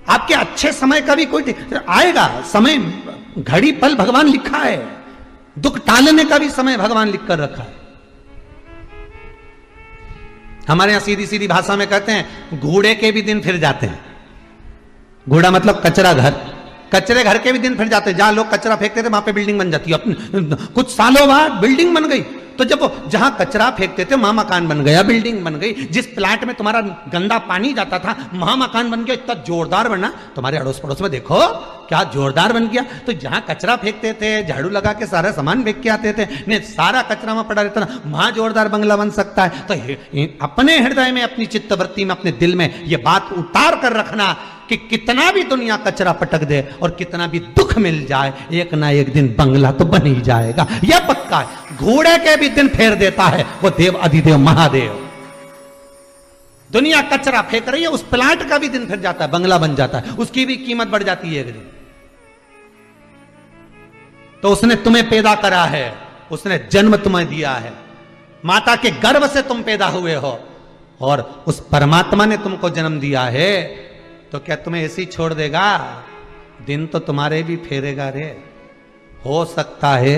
[SPEAKER 2] आपके अच्छे समय का भी कोई आएगा, समय घड़ी पल भगवान लिखा है, दुख टालने का भी समय भगवान लिख कर रखा है। हमारे यहां सीधी सीधी भाषा में कहते हैं घोड़े के भी दिन फिर जाते हैं। घोड़ा मतलब कचरा घर, कचरे घर के भी दिन फिर जाते हैं। जहां लोग कचरा फेंकते थे वहां पे बिल्डिंग बन जाती है, कुछ सालों बाद बिल्डिंग बन गई। तो जब जहां कचरा फेंकते थे वहां मकान बन गया, बिल्डिंग बन गई। जिस प्लाट में तुम्हारा गंदा पानी जाता था वहां मकान बन गया, इतना जोरदार बना। तुम्हारे अड़ोस पड़ोस में देखो क्या जोरदार बन गया। तो जहां कचरा फेंकते थे, झाड़ू लगा के सारा सामान फेंक के आते थे, नहीं सारा कचरा में पड़ा रहता ना, वहां जोरदार बंगला बन सकता है। तो अपने हृदय में, अपनी चित्तवृत्ति में, अपने दिल में ये बात उतार कर रखना कि कितना भी दुनिया कचरा पटक दे और कितना भी दुख मिल जाए, एक ना एक दिन बंगला तो बन ही जाएगा, यह पक्का है। घोड़े के भी दिन फेर देता है वो देव अधिदेव महादेव। दुनिया कचरा फेंक रही है, उस प्लांट का भी दिन फिर जाता है, बंगला बन जाता है, उसकी भी कीमत बढ़ जाती है एक दिन। तो उसने तुम्हें पैदा करा है, उसने जन्म तुम्हें दिया है, माता के गर्भ से तुम पैदा हुए हो, और उस परमात्मा ने तुमको जन्म दिया है, तो क्या तुम्हें ऐसे ही छोड़ देगा? दिन तो तुम्हारे भी फेरेगा रे। हो सकता है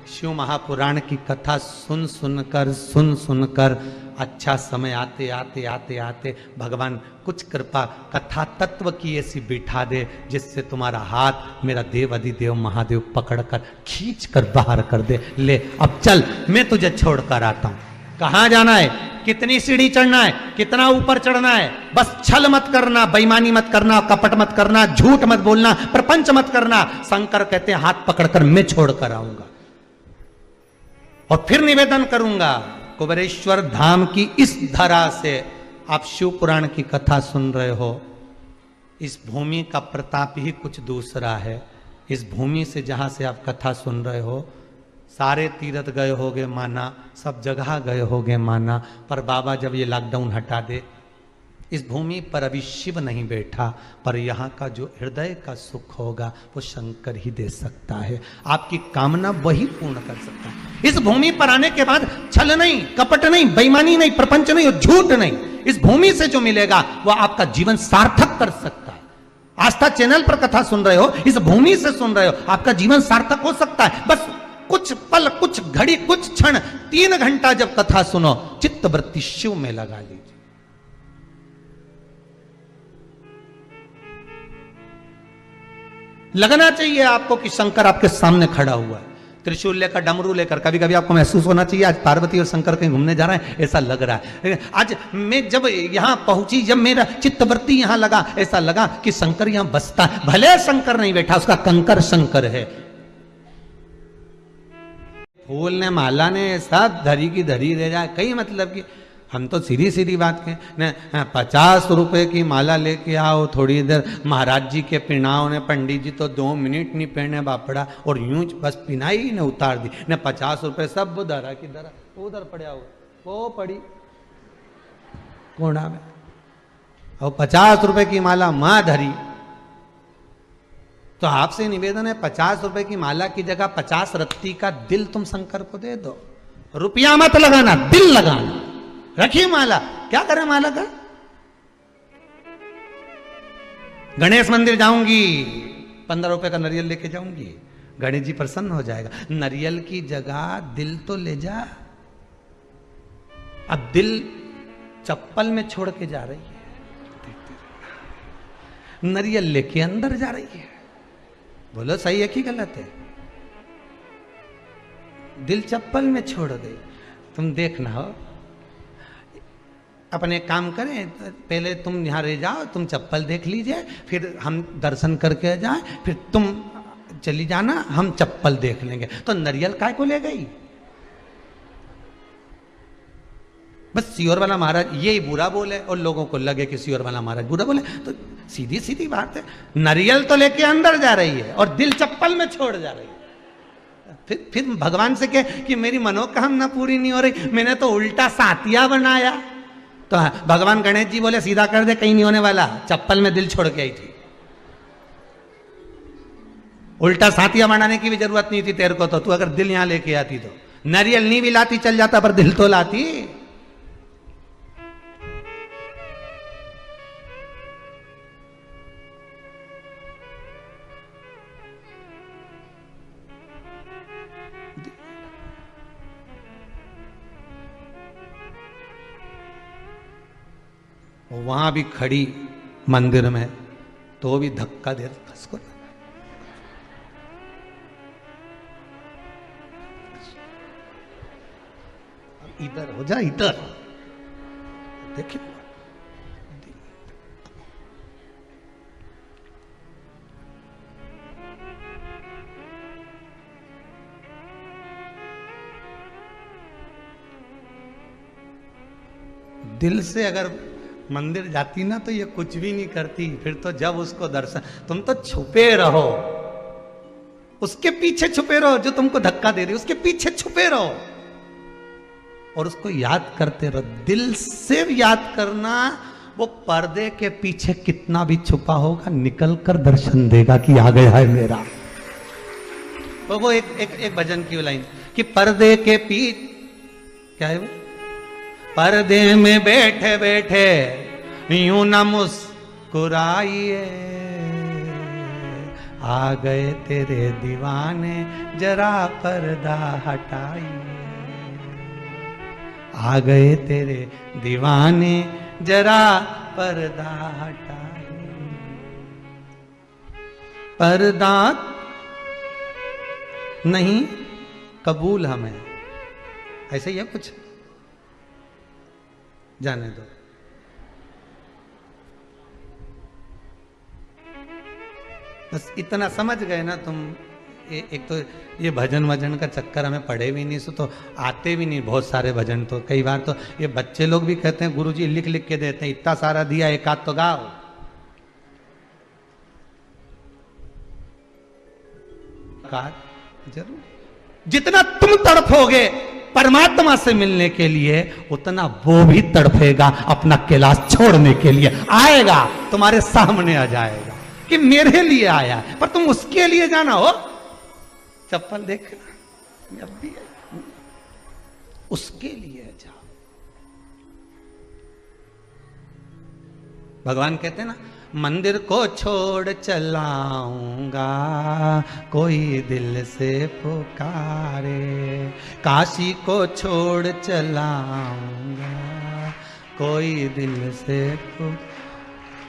[SPEAKER 2] शिव महापुराण की कथा सुन सुनकर अच्छा समय आते आते आते आते भगवान कुछ कृपा कथा तत्व की ऐसी बिठा दे जिससे तुम्हारा हाथ मेरा देव अधिदेव महादेव पकड़कर खींच कर बाहर कर दे। ले अब चल, मैं तुझे छोड़कर आता हूं। कहां जाना है, कितनी सीढ़ी चढ़ना है, कितना ऊपर चढ़ना है, बस छल मत करना, बेईमानी मत करना, कपट मत करना, झूठ मत बोलना, प्रपंच मत करना। शंकर कहते हैं हाथ पकड़कर मैं छोड़कर आऊंगा और फिर निवेदन करूंगा। कुबेरेश्वर धाम की इस धरा से आप शिव पुराण की कथा सुन रहे हो। इस भूमि का प्रताप ही कुछ दूसरा है। इस भूमि से जहां से आप कथा सुन रहे हो, सारे तीर्थ गए होगे माना, सब जगह गए होगे माना, पर बाबा जब ये लॉकडाउन हटा दे, इस भूमि पर अभी शिव नहीं बैठा, पर यहाँ का जो हृदय का सुख होगा वो शंकर ही दे सकता है। आपकी कामना वही पूर्ण कर सकता है। इस भूमि पर आने के बाद छल नहीं, कपट नहीं, बेईमानी नहीं, प्रपंच नहीं और झूठ नहीं, इस भूमि से जो मिलेगा वो आपका जीवन सार्थक कर सकता है। आस्था चैनल पर कथा सुन रहे हो, इस भूमि से सुन रहे हो, आपका जीवन सार्थक हो सकता है। बस कुछ पल, कुछ घड़ी, कुछ क्षण, 3 घंटा जब कथा सुनो, चित्त वृत्ति शिव में लगा लीजिए। लगना चाहिए आपको कि शंकर आपके सामने खड़ा हुआ है, त्रिशूल लेकर, डमरू लेकर। कभी कभी आपको महसूस होना चाहिए आज पार्वती और शंकर कहीं घूमने जा रहे हैं, ऐसा लग रहा है। आज मैं जब यहां पहुंची, जब मेरा चित्तवृत्ति यहां लगा, ऐसा लगा कि शंकर यहां बसता है। भले शंकर नहीं बैठा, उसका कंकर शंकर है। फूल ने, माला ने सब धरी की धरी रह जाए, कई मतलब कि हम तो सीधी सीधी बात कहें न, 50 रुपए की माला लेके आओ, थोड़ी देर महाराज जी के पिनाओ ने, पंडित जी तो 2 मिनट नहीं पहने बापड़ा, और यूं बस पिनाई ने उतार दी न। 50 रुपए सब धरा की धरा उधर पड़ा हुआ, वो पड़ी कोना में, और 50 रुपए की माला मां धरी। तो आपसे निवेदन है, 50 रुपए की माला की जगह 50 रत्ती का दिल तुम शंकर को दे दो। रुपया मत लगाना, दिल लगाना। रखिए माला, क्या करें माला का? गणेश मंदिर जाऊंगी, 15 रुपए का नारियल लेके जाऊंगी, गणेश जी प्रसन्न हो जाएगा। नारियल की जगह दिल तो ले जा। अब दिल चप्पल में छोड़ के जा रही है, नारियल लेके अंदर जा रही है। बोलो सही है कि गलत है? दिल चप्पल में छोड़ दे। तुम देखना हो, अपने काम करें, पहले तुम यहां रह जाओ, तुम चप्पल देख लीजिए, फिर हम दर्शन करके जाए, फिर तुम चली जाना, हम चप्पल देख लेंगे। तो नारियल काय को ले गई? बस सियोर वाला महाराज यही बुरा बोले और लोगों को लगे कि सियोर वाला महाराज बुरा बोले, तो सीधी सीधी बात है, नारियल तो लेके अंदर जा रही है और दिल चप्पल में छोड़ जा रही है। फिर भगवान से कहे कि मेरी मनोकामना पूरी नहीं हो रही, मैंने तो उल्टा सातिया बनाया। तो भगवान गणेश जी बोले सीधा कर दे, कहीं नहीं होने वाला, चप्पल में दिल छोड़ के आई थी। उल्टा सातिया बनाने की भी जरूरत नहीं थी तेरे को, तो तू अगर दिल यहां लेके आती तो नारियल नहीं भी लाती चल जाता, पर दिल तो लाती। वहां भी खड़ी मंदिर में, तो भी धक्का दे उसको। इधर हो जा, इधर देखिए, दिल से अगर मंदिर जाती ना तो ये कुछ भी नहीं करती। फिर तो जब उसको दर्शन, तुम तो छुपे रहो, उसके पीछे छुपे रहो, जो तुमको धक्का दे रही उसके पीछे छुपे रहो और उसको याद करते रहो। दिल से याद करना, वो पर्दे के पीछे कितना भी छुपा होगा, निकल कर दर्शन देगा कि आ गया है मेरा। तो वो एक भजन की लाइन कि पर्दे के पीछे, क्या है वो, पर्दे में बैठे बैठे यूं न मुस्कुराइए,
[SPEAKER 1] आ गए तेरे दीवाने जरा पर्दा हटाइए, आ गए तेरे दीवाने जरा पर्दा हटाइए। पर्दा नहीं कबूल हमें, ऐसे ही है कुछ, जाने दो। बस इतना समझ गए ना तुम। एक तो ये भजन वजन का चक्कर हमें पढ़े भी नहीं, सो तो आते भी नहीं बहुत सारे भजन। तो कई बार तो ये बच्चे लोग भी कहते हैं गुरुजी लिख लिख के देते हैं, इतना सारा दिया एक आध तो गाओ। जरूर जितना तुम तड़फोगे परमात्मा से मिलने के लिए, उतना वो भी तड़फेगा अपना कैलाश छोड़ने के लिए। आएगा तुम्हारे सामने आ जाएगा कि मेरे लिए आया, पर तुम उसके लिए जाना हो। चप्पल देखना अब भी है, उसके लिए जाओ। भगवान कहते हैं ना, मंदिर को छोड़ चलाऊंगा कोई दिल से पुकारे, काशी को छोड़ चलाऊंगा कोई दिल से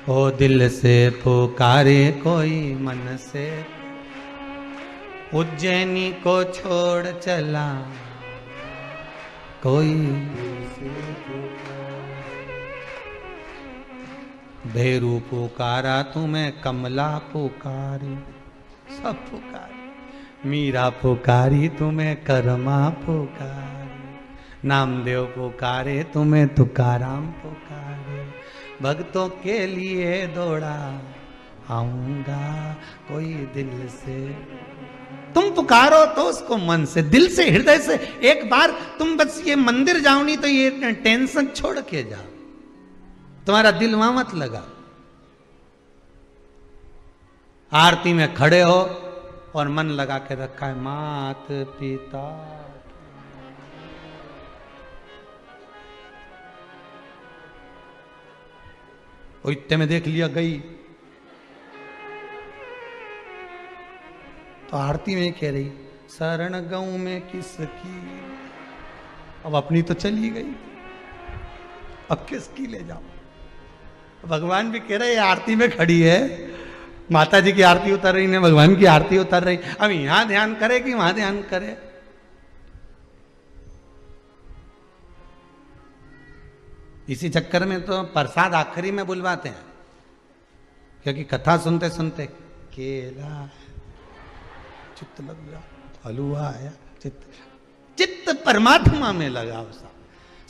[SPEAKER 1] ओ दिल से पुकारे कोई मन से, उज्जैनी को छोड़ चला कोई भैरू पुकारा तुम्हें कमला पुकारी, सब पुकारी। मीरा पुकारी तुम्हें करमा पुकारी, नामदेव पुकारे तुम्हें तुकाराम पुकारे। भक्तों के लिए दौड़ा आऊंगा कोई दिल से। तुम पुकारो तो उसको मन से, दिल से, हृदय से। एक बार तुम बस ये मंदिर जाओ नहीं तो ये टेंशन छोड़ के जाओ, तुम्हारा दिल वहां मत लगा। आरती में खड़े हो और मन लगा के रखा है मात पिता, और इतने में देख लिया गई तो आरती में कह रही शरण गऊ में किसकी, अब अपनी तो चली गई, अब किसकी ले जाओ। भगवान भी कह रहे आरती में खड़ी है, माता जी की आरती उतर रही ने भगवान की आरती उतर रही, अब यहां ध्यान करे कि वहां ध्यान करे। इसी चक्कर में तो प्रसाद आखिरी में बुलवाते हैं, क्योंकि कथा सुनते सुनते केला चित्त लग गया, हलवा आया, चित्त परमात्मा में लगा। उसका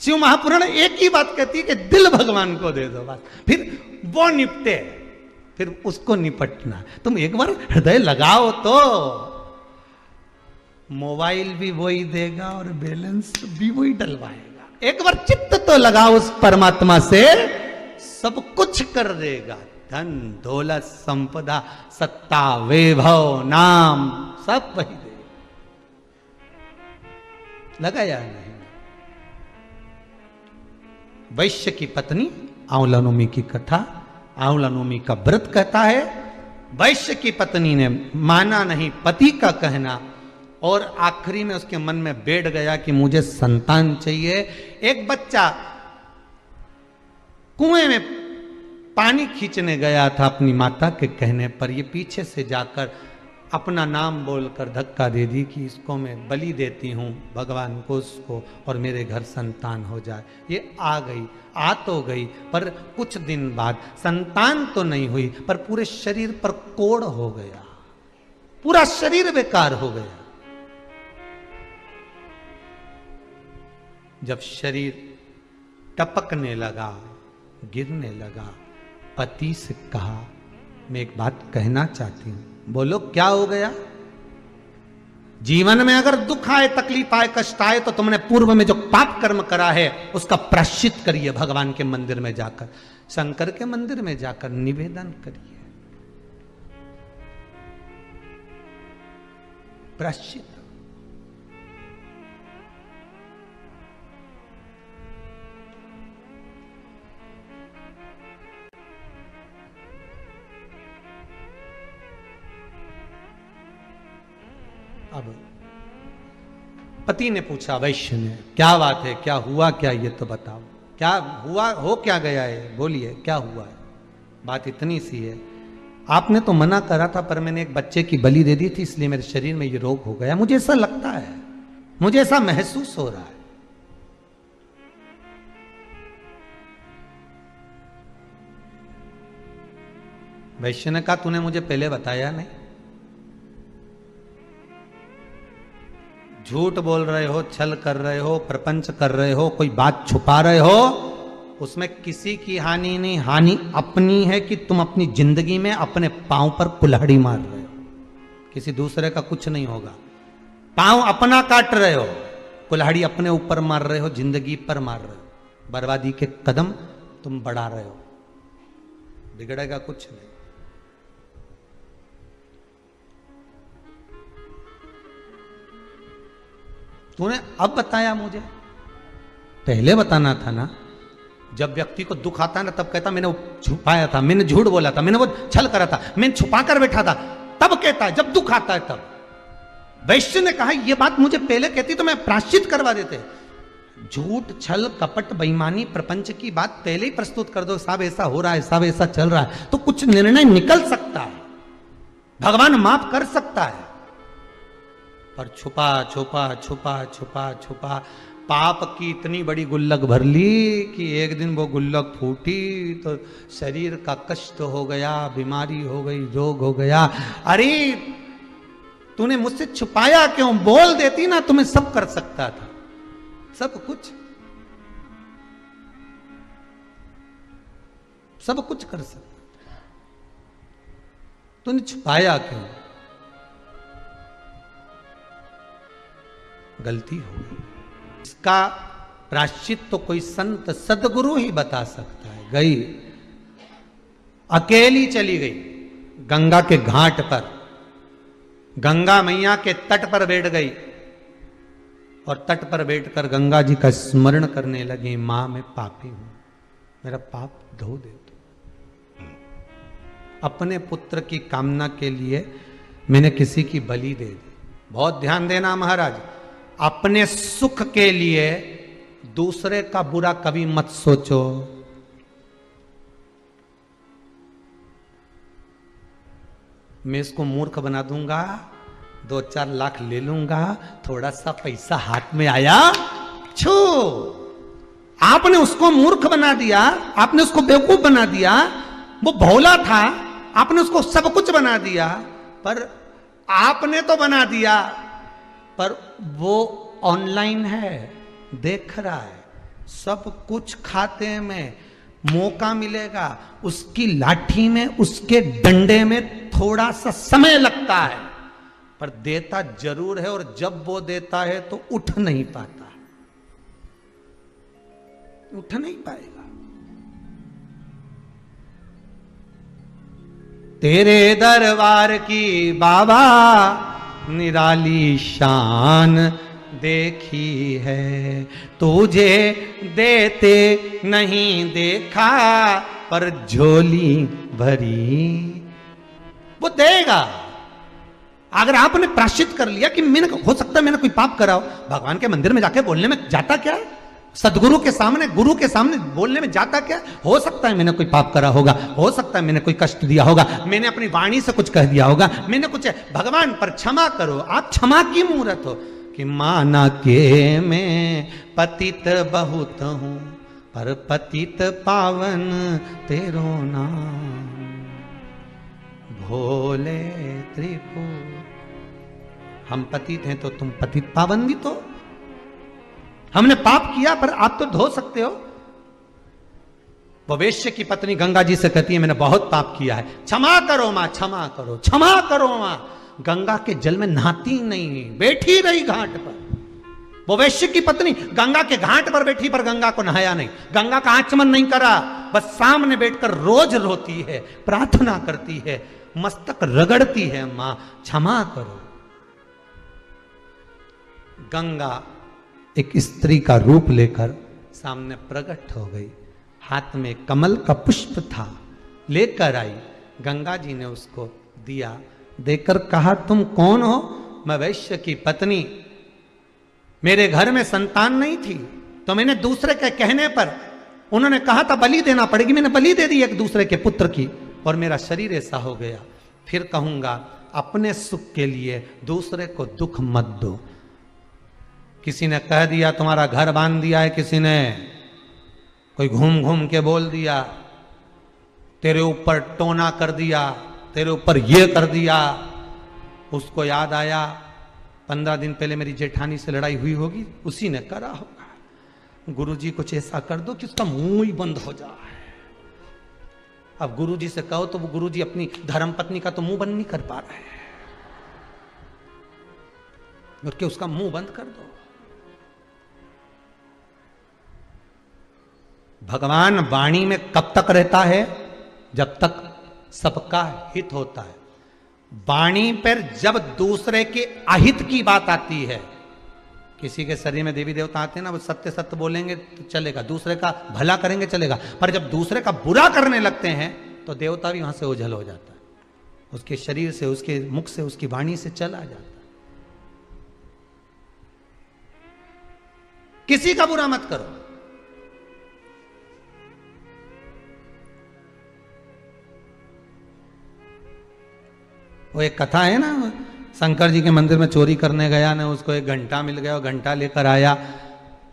[SPEAKER 1] शिव महापुराण एक ही बात कहती है कि दिल भगवान को दे दो बस, फिर वो निपटे, फिर उसको निपटना। तुम एक बार हृदय लगाओ तो मोबाइल भी वही देगा और बैलेंस भी वही डलवाएगा। एक बार चित्त तो लगाओ उस परमात्मा से, सब कुछ कर देगा। धन दौलत संपदा सत्ता वैभव नाम सब वही दे। लगा या नहीं? वैश्य की पत्नी, आंवला नवमी की कथा, आंवला नवमी का व्रत कहता है, वैश्य की पत्नी ने माना नहीं पति का कहना, और आखिरी में उसके मन में बैठ गया कि मुझे संतान चाहिए। एक बच्चा कुएं में पानी खींचने गया था अपनी माता के कहने पर, ये पीछे से जाकर अपना नाम बोलकर धक्का दे दी कि इसको मैं बलि देती हूँ भगवान को, उसको, और मेरे घर संतान हो जाए। ये आ गई, आ तो गई, पर कुछ दिन बाद संतान तो नहीं हुई, पर पूरे शरीर पर कोढ़ हो गया, पूरा शरीर बेकार हो गया। जब शरीर टपकने लगा, गिरने लगा, पति से कहा मैं एक बात कहना चाहती हूं। बोलो क्या हो गया? जीवन में अगर दुख आए, तकलीफ आए, कष्ट आए, तो तुमने पूर्व में जो पाप कर्म करा है उसका प्रायश्चित करिए। भगवान के मंदिर में जाकर, शंकर के मंदिर में जाकर निवेदन करिए, प्रायश्चित।
[SPEAKER 2] अब पति ने पूछा वैश्य ने, क्या बात है, क्या हुआ, क्या ये तो बताओ, क्या हुआ, हो क्या गया है, बोलिए क्या हुआ है। बात इतनी सी है, आपने तो मना करा था पर मैंने एक बच्चे की बलि दे दी थी, इसलिए मेरे शरीर में ये रोग हो गया, मुझे ऐसा लगता है, मुझे ऐसा महसूस हो रहा है। वैश्य ने कहा तूने मुझे पहले बताया नहीं, झूठ बोल रहे हो, छल कर रहे हो, प्रपंच कर रहे हो, कोई बात छुपा रहे हो, उसमें किसी की हानि नहीं, हानि अपनी है कि तुम अपनी जिंदगी में अपने पांव पर कुल्हाड़ी मार रहे हो, किसी दूसरे का कुछ नहीं होगा। पांव अपना काट रहे हो, कुल्हाड़ी अपने ऊपर मार रहे हो, जिंदगी पर मार रहे हो, बर्बादी के कदम तुम बढ़ा रहे हो, बिगड़ेगा कुछ नहीं। तूने अब बताया मुझे, पहले बताना था ना। जब व्यक्ति को दुख आता है ना तब कहता मैंने छुपाया था, मैंने झूठ बोला था, मैंने वो छल करा था, मैंने छुपा कर बैठा था, तब कहता है जब दुख आता है तब। वैश्य ने कहा ये बात मुझे पहले कहती तो मैं प्रायश्चित करवा देते। झूठ, छल, कपट, बेईमानी, प्रपंच की बात पहले ही प्रस्तुत कर दो, साहब ऐसा हो रहा है, साहब ऐसा चल रहा है, तो कुछ निर्णय निकल सकता है, भगवान माफ कर सकता है। पर छुपा छुपा छुपा छुपा छुपा पाप की इतनी बड़ी गुल्लक भर ली कि एक दिन वो गुल्लक फूटी तो शरीर का कष्ट हो गया, बीमारी हो गई, रोग हो गया। अरे तूने मुझसे छुपाया क्यों, बोल देती ना, तुम्हें सब कर सकता था, सब कुछ, सब कुछ कर सकता, तूने छुपाया क्यों, गलती हो गई। इसका प्रायश्चित तो कोई संत सदगुरु ही बता सकता है। गई अकेली चली गई गंगा के घाट पर, गंगा मैया के तट पर बैठ गई और तट पर बैठकर गंगा जी का स्मरण करने लगी, मां मैं पापी हूं, मेरा पाप धो दे दो। अपने पुत्र की कामना के लिए मैंने किसी की बलि दे दी। बहुत ध्यान देना महाराज, अपने सुख के लिए दूसरे का बुरा कभी मत सोचो। मैं इसको मूर्ख बना दूंगा, 2-4 लाख ले लूंगा, थोड़ा सा पैसा हाथ में आया छू, आपने उसको मूर्ख बना दिया, आपने उसको बेवकूफ बना दिया, वो भोला था, आपने उसको सब कुछ बना दिया। पर आपने तो बना दिया, पर वो ऑनलाइन है, देख रहा है, सब कुछ खाते में मौका मिलेगा, उसकी लाठी में, उसके डंडे में थोड़ा सा समय लगता है, पर देता जरूर है। और जब वो देता है तो उठ नहीं पाता, उठ नहीं पाएगा। तेरे दरबार की बाबा निराली शान देखी है, तुझे देते नहीं देखा, पर झोली भरी वो देगा। अगर आपने प्रायश्चित कर लिया कि मैंने, हो सकता है मैंने कोई पाप करा हो, भगवान के मंदिर में जाके बोलने में जाता क्या है, सदगुरु के सामने, गुरु के सामने बोलने में जाता क्या, हो सकता है मैंने कोई पाप करा होगा, हो सकता है मैंने कोई कष्ट दिया होगा, मैंने अपनी वाणी से कुछ कह दिया होगा, मैंने कुछ, भगवान पर क्षमा करो। आप क्षमा की मूर्त हो कि माना के मैं पतित बहुत हूं, पर पतित पावन तेरो नाम, भोले त्रिपुर। हम पतित हैं तो तुम पतित पावन भी तो, हमने पाप किया पर आप तो धो सकते हो। वो वेश्य की पत्नी गंगा जी से कहती है मैंने बहुत पाप किया है, क्षमा करो मां, क्षमा करो, क्षमा करो मां। गंगा के जल में नहाती नहीं, बैठी रही घाट पर। वो वैश्य की पत्नी गंगा के घाट पर बैठी, पर गंगा को नहाया नहीं, गंगा का आचमन नहीं करा, बस सामने बैठकर रोज रोती है, प्रार्थना करती है, मस्तक रगड़ती है, मां क्षमा करो। गंगा एक स्त्री का रूप लेकर सामने प्रकट हो गई, हाथ में कमल का पुष्प था, लेकर आई। गंगा जी ने उसको दिया, देकर कहा तुम कौन हो? मैं वैश्य की पत्नी, मेरे घर में संतान नहीं थी, तो मैंने दूसरे के कहने पर, उन्होंने कहा था बलि देना पड़ेगी, मैंने बलि दे दी एक दूसरे के पुत्र की, और मेरा शरीर ऐसा हो गया। फिर कहूंगा अपने सुख के लिए दूसरे को दुख मत दो। किसी ने कह दिया तुम्हारा घर बांध दिया है, किसी ने कोई घूम घूम के बोल दिया, तेरे ऊपर टोना कर दिया, तेरे ऊपर ये कर दिया, उसको याद आया 15 दिन पहले मेरी जेठानी से लड़ाई हुई होगी, उसी ने करा होगा। गुरुजी कुछ ऐसा कर दो कि उसका मुंह ही बंद हो जाए। अब गुरुजी से कहो तो वो गुरुजी अपनी धर्मपत्नी का तो मुंह बंद नहीं कर पा रहे हैं, और कि उसका मुंह बंद कर दो। भगवान वाणी में कब तक रहता है? जब तक सबका हित होता है। वाणी पर जब दूसरे के अहित की बात आती है, किसी के शरीर में देवी देवता आते हैं ना, वो सत्य सत्य बोलेंगे तो चलेगा, दूसरे का भला करेंगे चलेगा, पर जब दूसरे का बुरा करने लगते हैं तो देवता भी वहां से ओझल हो जाता है, उसके शरीर से, उसके मुख से, उसकी वाणी से चला जाता है। किसी का बुरा मत करो। वो एक कथा है ना, शंकर जी के मंदिर में चोरी करने गया ना, उसको एक घंटा मिल गया, और घंटा लेकर आया,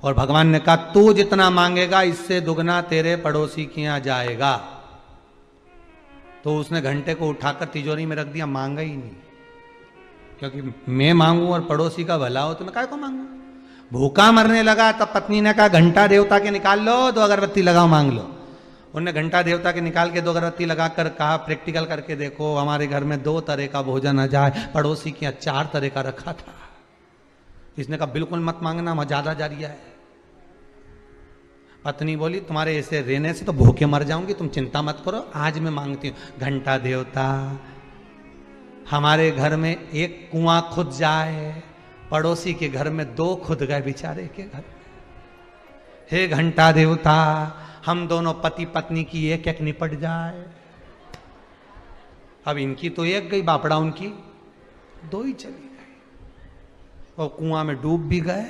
[SPEAKER 2] और भगवान ने कहा तू जितना मांगेगा इससे दुगना तेरे पड़ोसी के यहां जाएगा। तो उसने घंटे को उठाकर तिजोरी में रख दिया, मांगा ही नहीं, क्योंकि मैं मांगू और पड़ोसी का भला हो तो मैं काय को मांगू। भूखा मरने लगा तब पत्नी ने कहा घंटा देवता के निकाल लो, 2 अगरबत्ती लगाओ, मांग लो। उनने घंटा देवता के निकाल के 2 अगरबत्ती लगाकर कहा प्रैक्टिकल करके देखो, हमारे घर में 2 तरह का भोजन आ जाए, पड़ोसी के यहाँ 4 तरह का रखा था। इसने कहा बिल्कुल मत मांगना, मैं ज्यादा जारिया है। पत्नी बोली तुम्हारे ऐसे रहने से तो भूखे मर जाऊंगी, तुम चिंता मत करो, आज मैं मांगती हूं। घंटा देवता हमारे घर में एक कुआं खुद जाए, पड़ोसी के घर में 2 खुद गए बेचारे के घर। हे घंटा देवता हम दोनों पति पत्नी की एक एक निपट जाए। अब इनकी तो एक गई, बापड़ा उनकी 2 ही चली गई, और कुआं में डूब भी गए।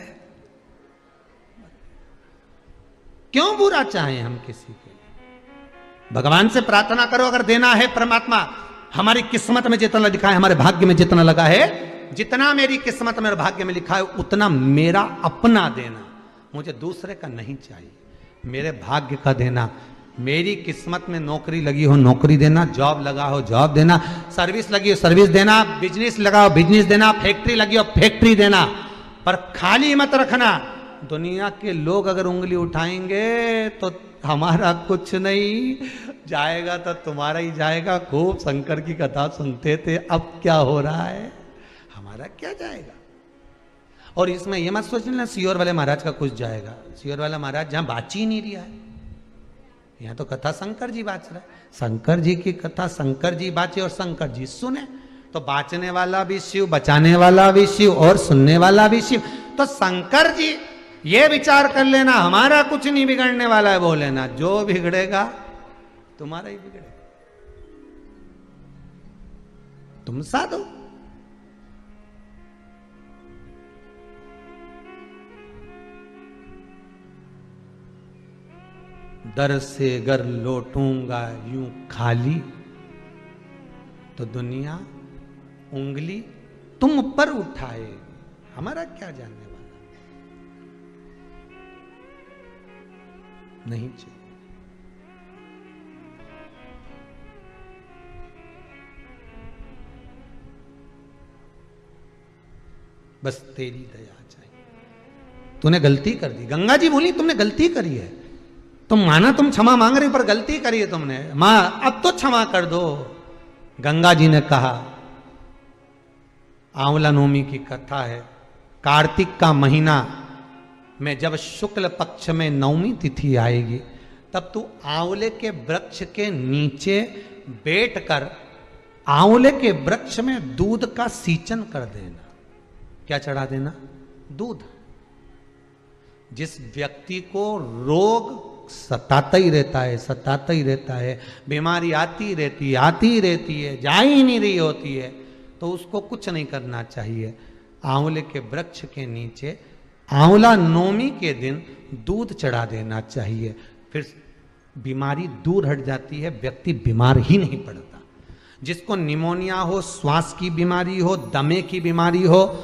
[SPEAKER 2] क्यों बुरा चाहें हम किसी के? भगवान से प्रार्थना करो, अगर देना है परमात्मा, हमारी किस्मत में जितना लिखा है, हमारे भाग्य में जितना लगा है, जितना मेरी किस्मत में और भाग्य में लिखा है उतना मेरा अपना देना, मुझे दूसरे का नहीं चाहिए, मेरे भाग्य का देना। मेरी किस्मत में नौकरी लगी हो नौकरी देना, जॉब लगा हो जॉब देना, सर्विस लगी हो सर्विस देना, बिजनेस लगा हो बिजनेस देना, फैक्ट्री लगी हो फैक्ट्री देना, पर खाली मत रखना। दुनिया के लोग अगर उंगली उठाएंगे तो हमारा कुछ नहीं जाएगा, तो तुम्हारा ही जाएगा। खूब शंकर की कथा सुनते थे, अब क्या हो रहा है, हमारा क्या जाएगा। और इसमें यह मत सोचना सियोर वाले महाराज का कुछ जाएगा। सियोर वाला महाराज जहां बाची ही नहीं रहा है, यहां तो कथा शंकर जी बाच रहा है। शंकर जी की कथा शंकर जी बाचे और शंकर जी सुने, तो बाचने वाला भी शिव, बचाने वाला भी शिव, और सुनने वाला भी शिव। तो शंकर जी ये विचार कर लेना हमारा कुछ नहीं बिगड़ने वाला है, बोल लेना जो बिगड़ेगा तुम्हारा ही बिगड़ेगा, तुम साधो। दर से अगर लौटूंगा यूं खाली, तो दुनिया उंगली तुम पर उठाए, हमारा क्या जानने वाला, नहीं चाहिए। बस तेरी दया चाहिए। तूने गलती कर दी, गंगा जी बोली तुमने गलती करी है, तुम माना तुम क्षमा मांग रही, पर गलती करी है तुमने, मां अब तो क्षमा कर दो। गंगा जी ने कहा, आंवला नवमी की कथा है, कार्तिक का महीना में जब शुक्ल पक्ष में नवमी तिथि आएगी, तब तू आंवले के वृक्ष के नीचे बैठकर आंवले के वृक्ष में दूध का सींचन कर देना। क्या चढ़ा देना? दूध। जिस व्यक्ति को रोग सताता ही रहता है, सताता ही रहता है, बीमारी आती रहती है, जा ही नहीं रही होती है, तो उसको कुछ नहीं करना चाहिए, आंवले के वृक्ष के नीचे आंवला नवमी के दिन दूध चढ़ा देना चाहिए। फिर बीमारी दूर हट जाती है, व्यक्ति बीमार ही नहीं पड़ता। जिसको निमोनिया हो, श्वास की बीमारी हो, दमे की बीमारी हो,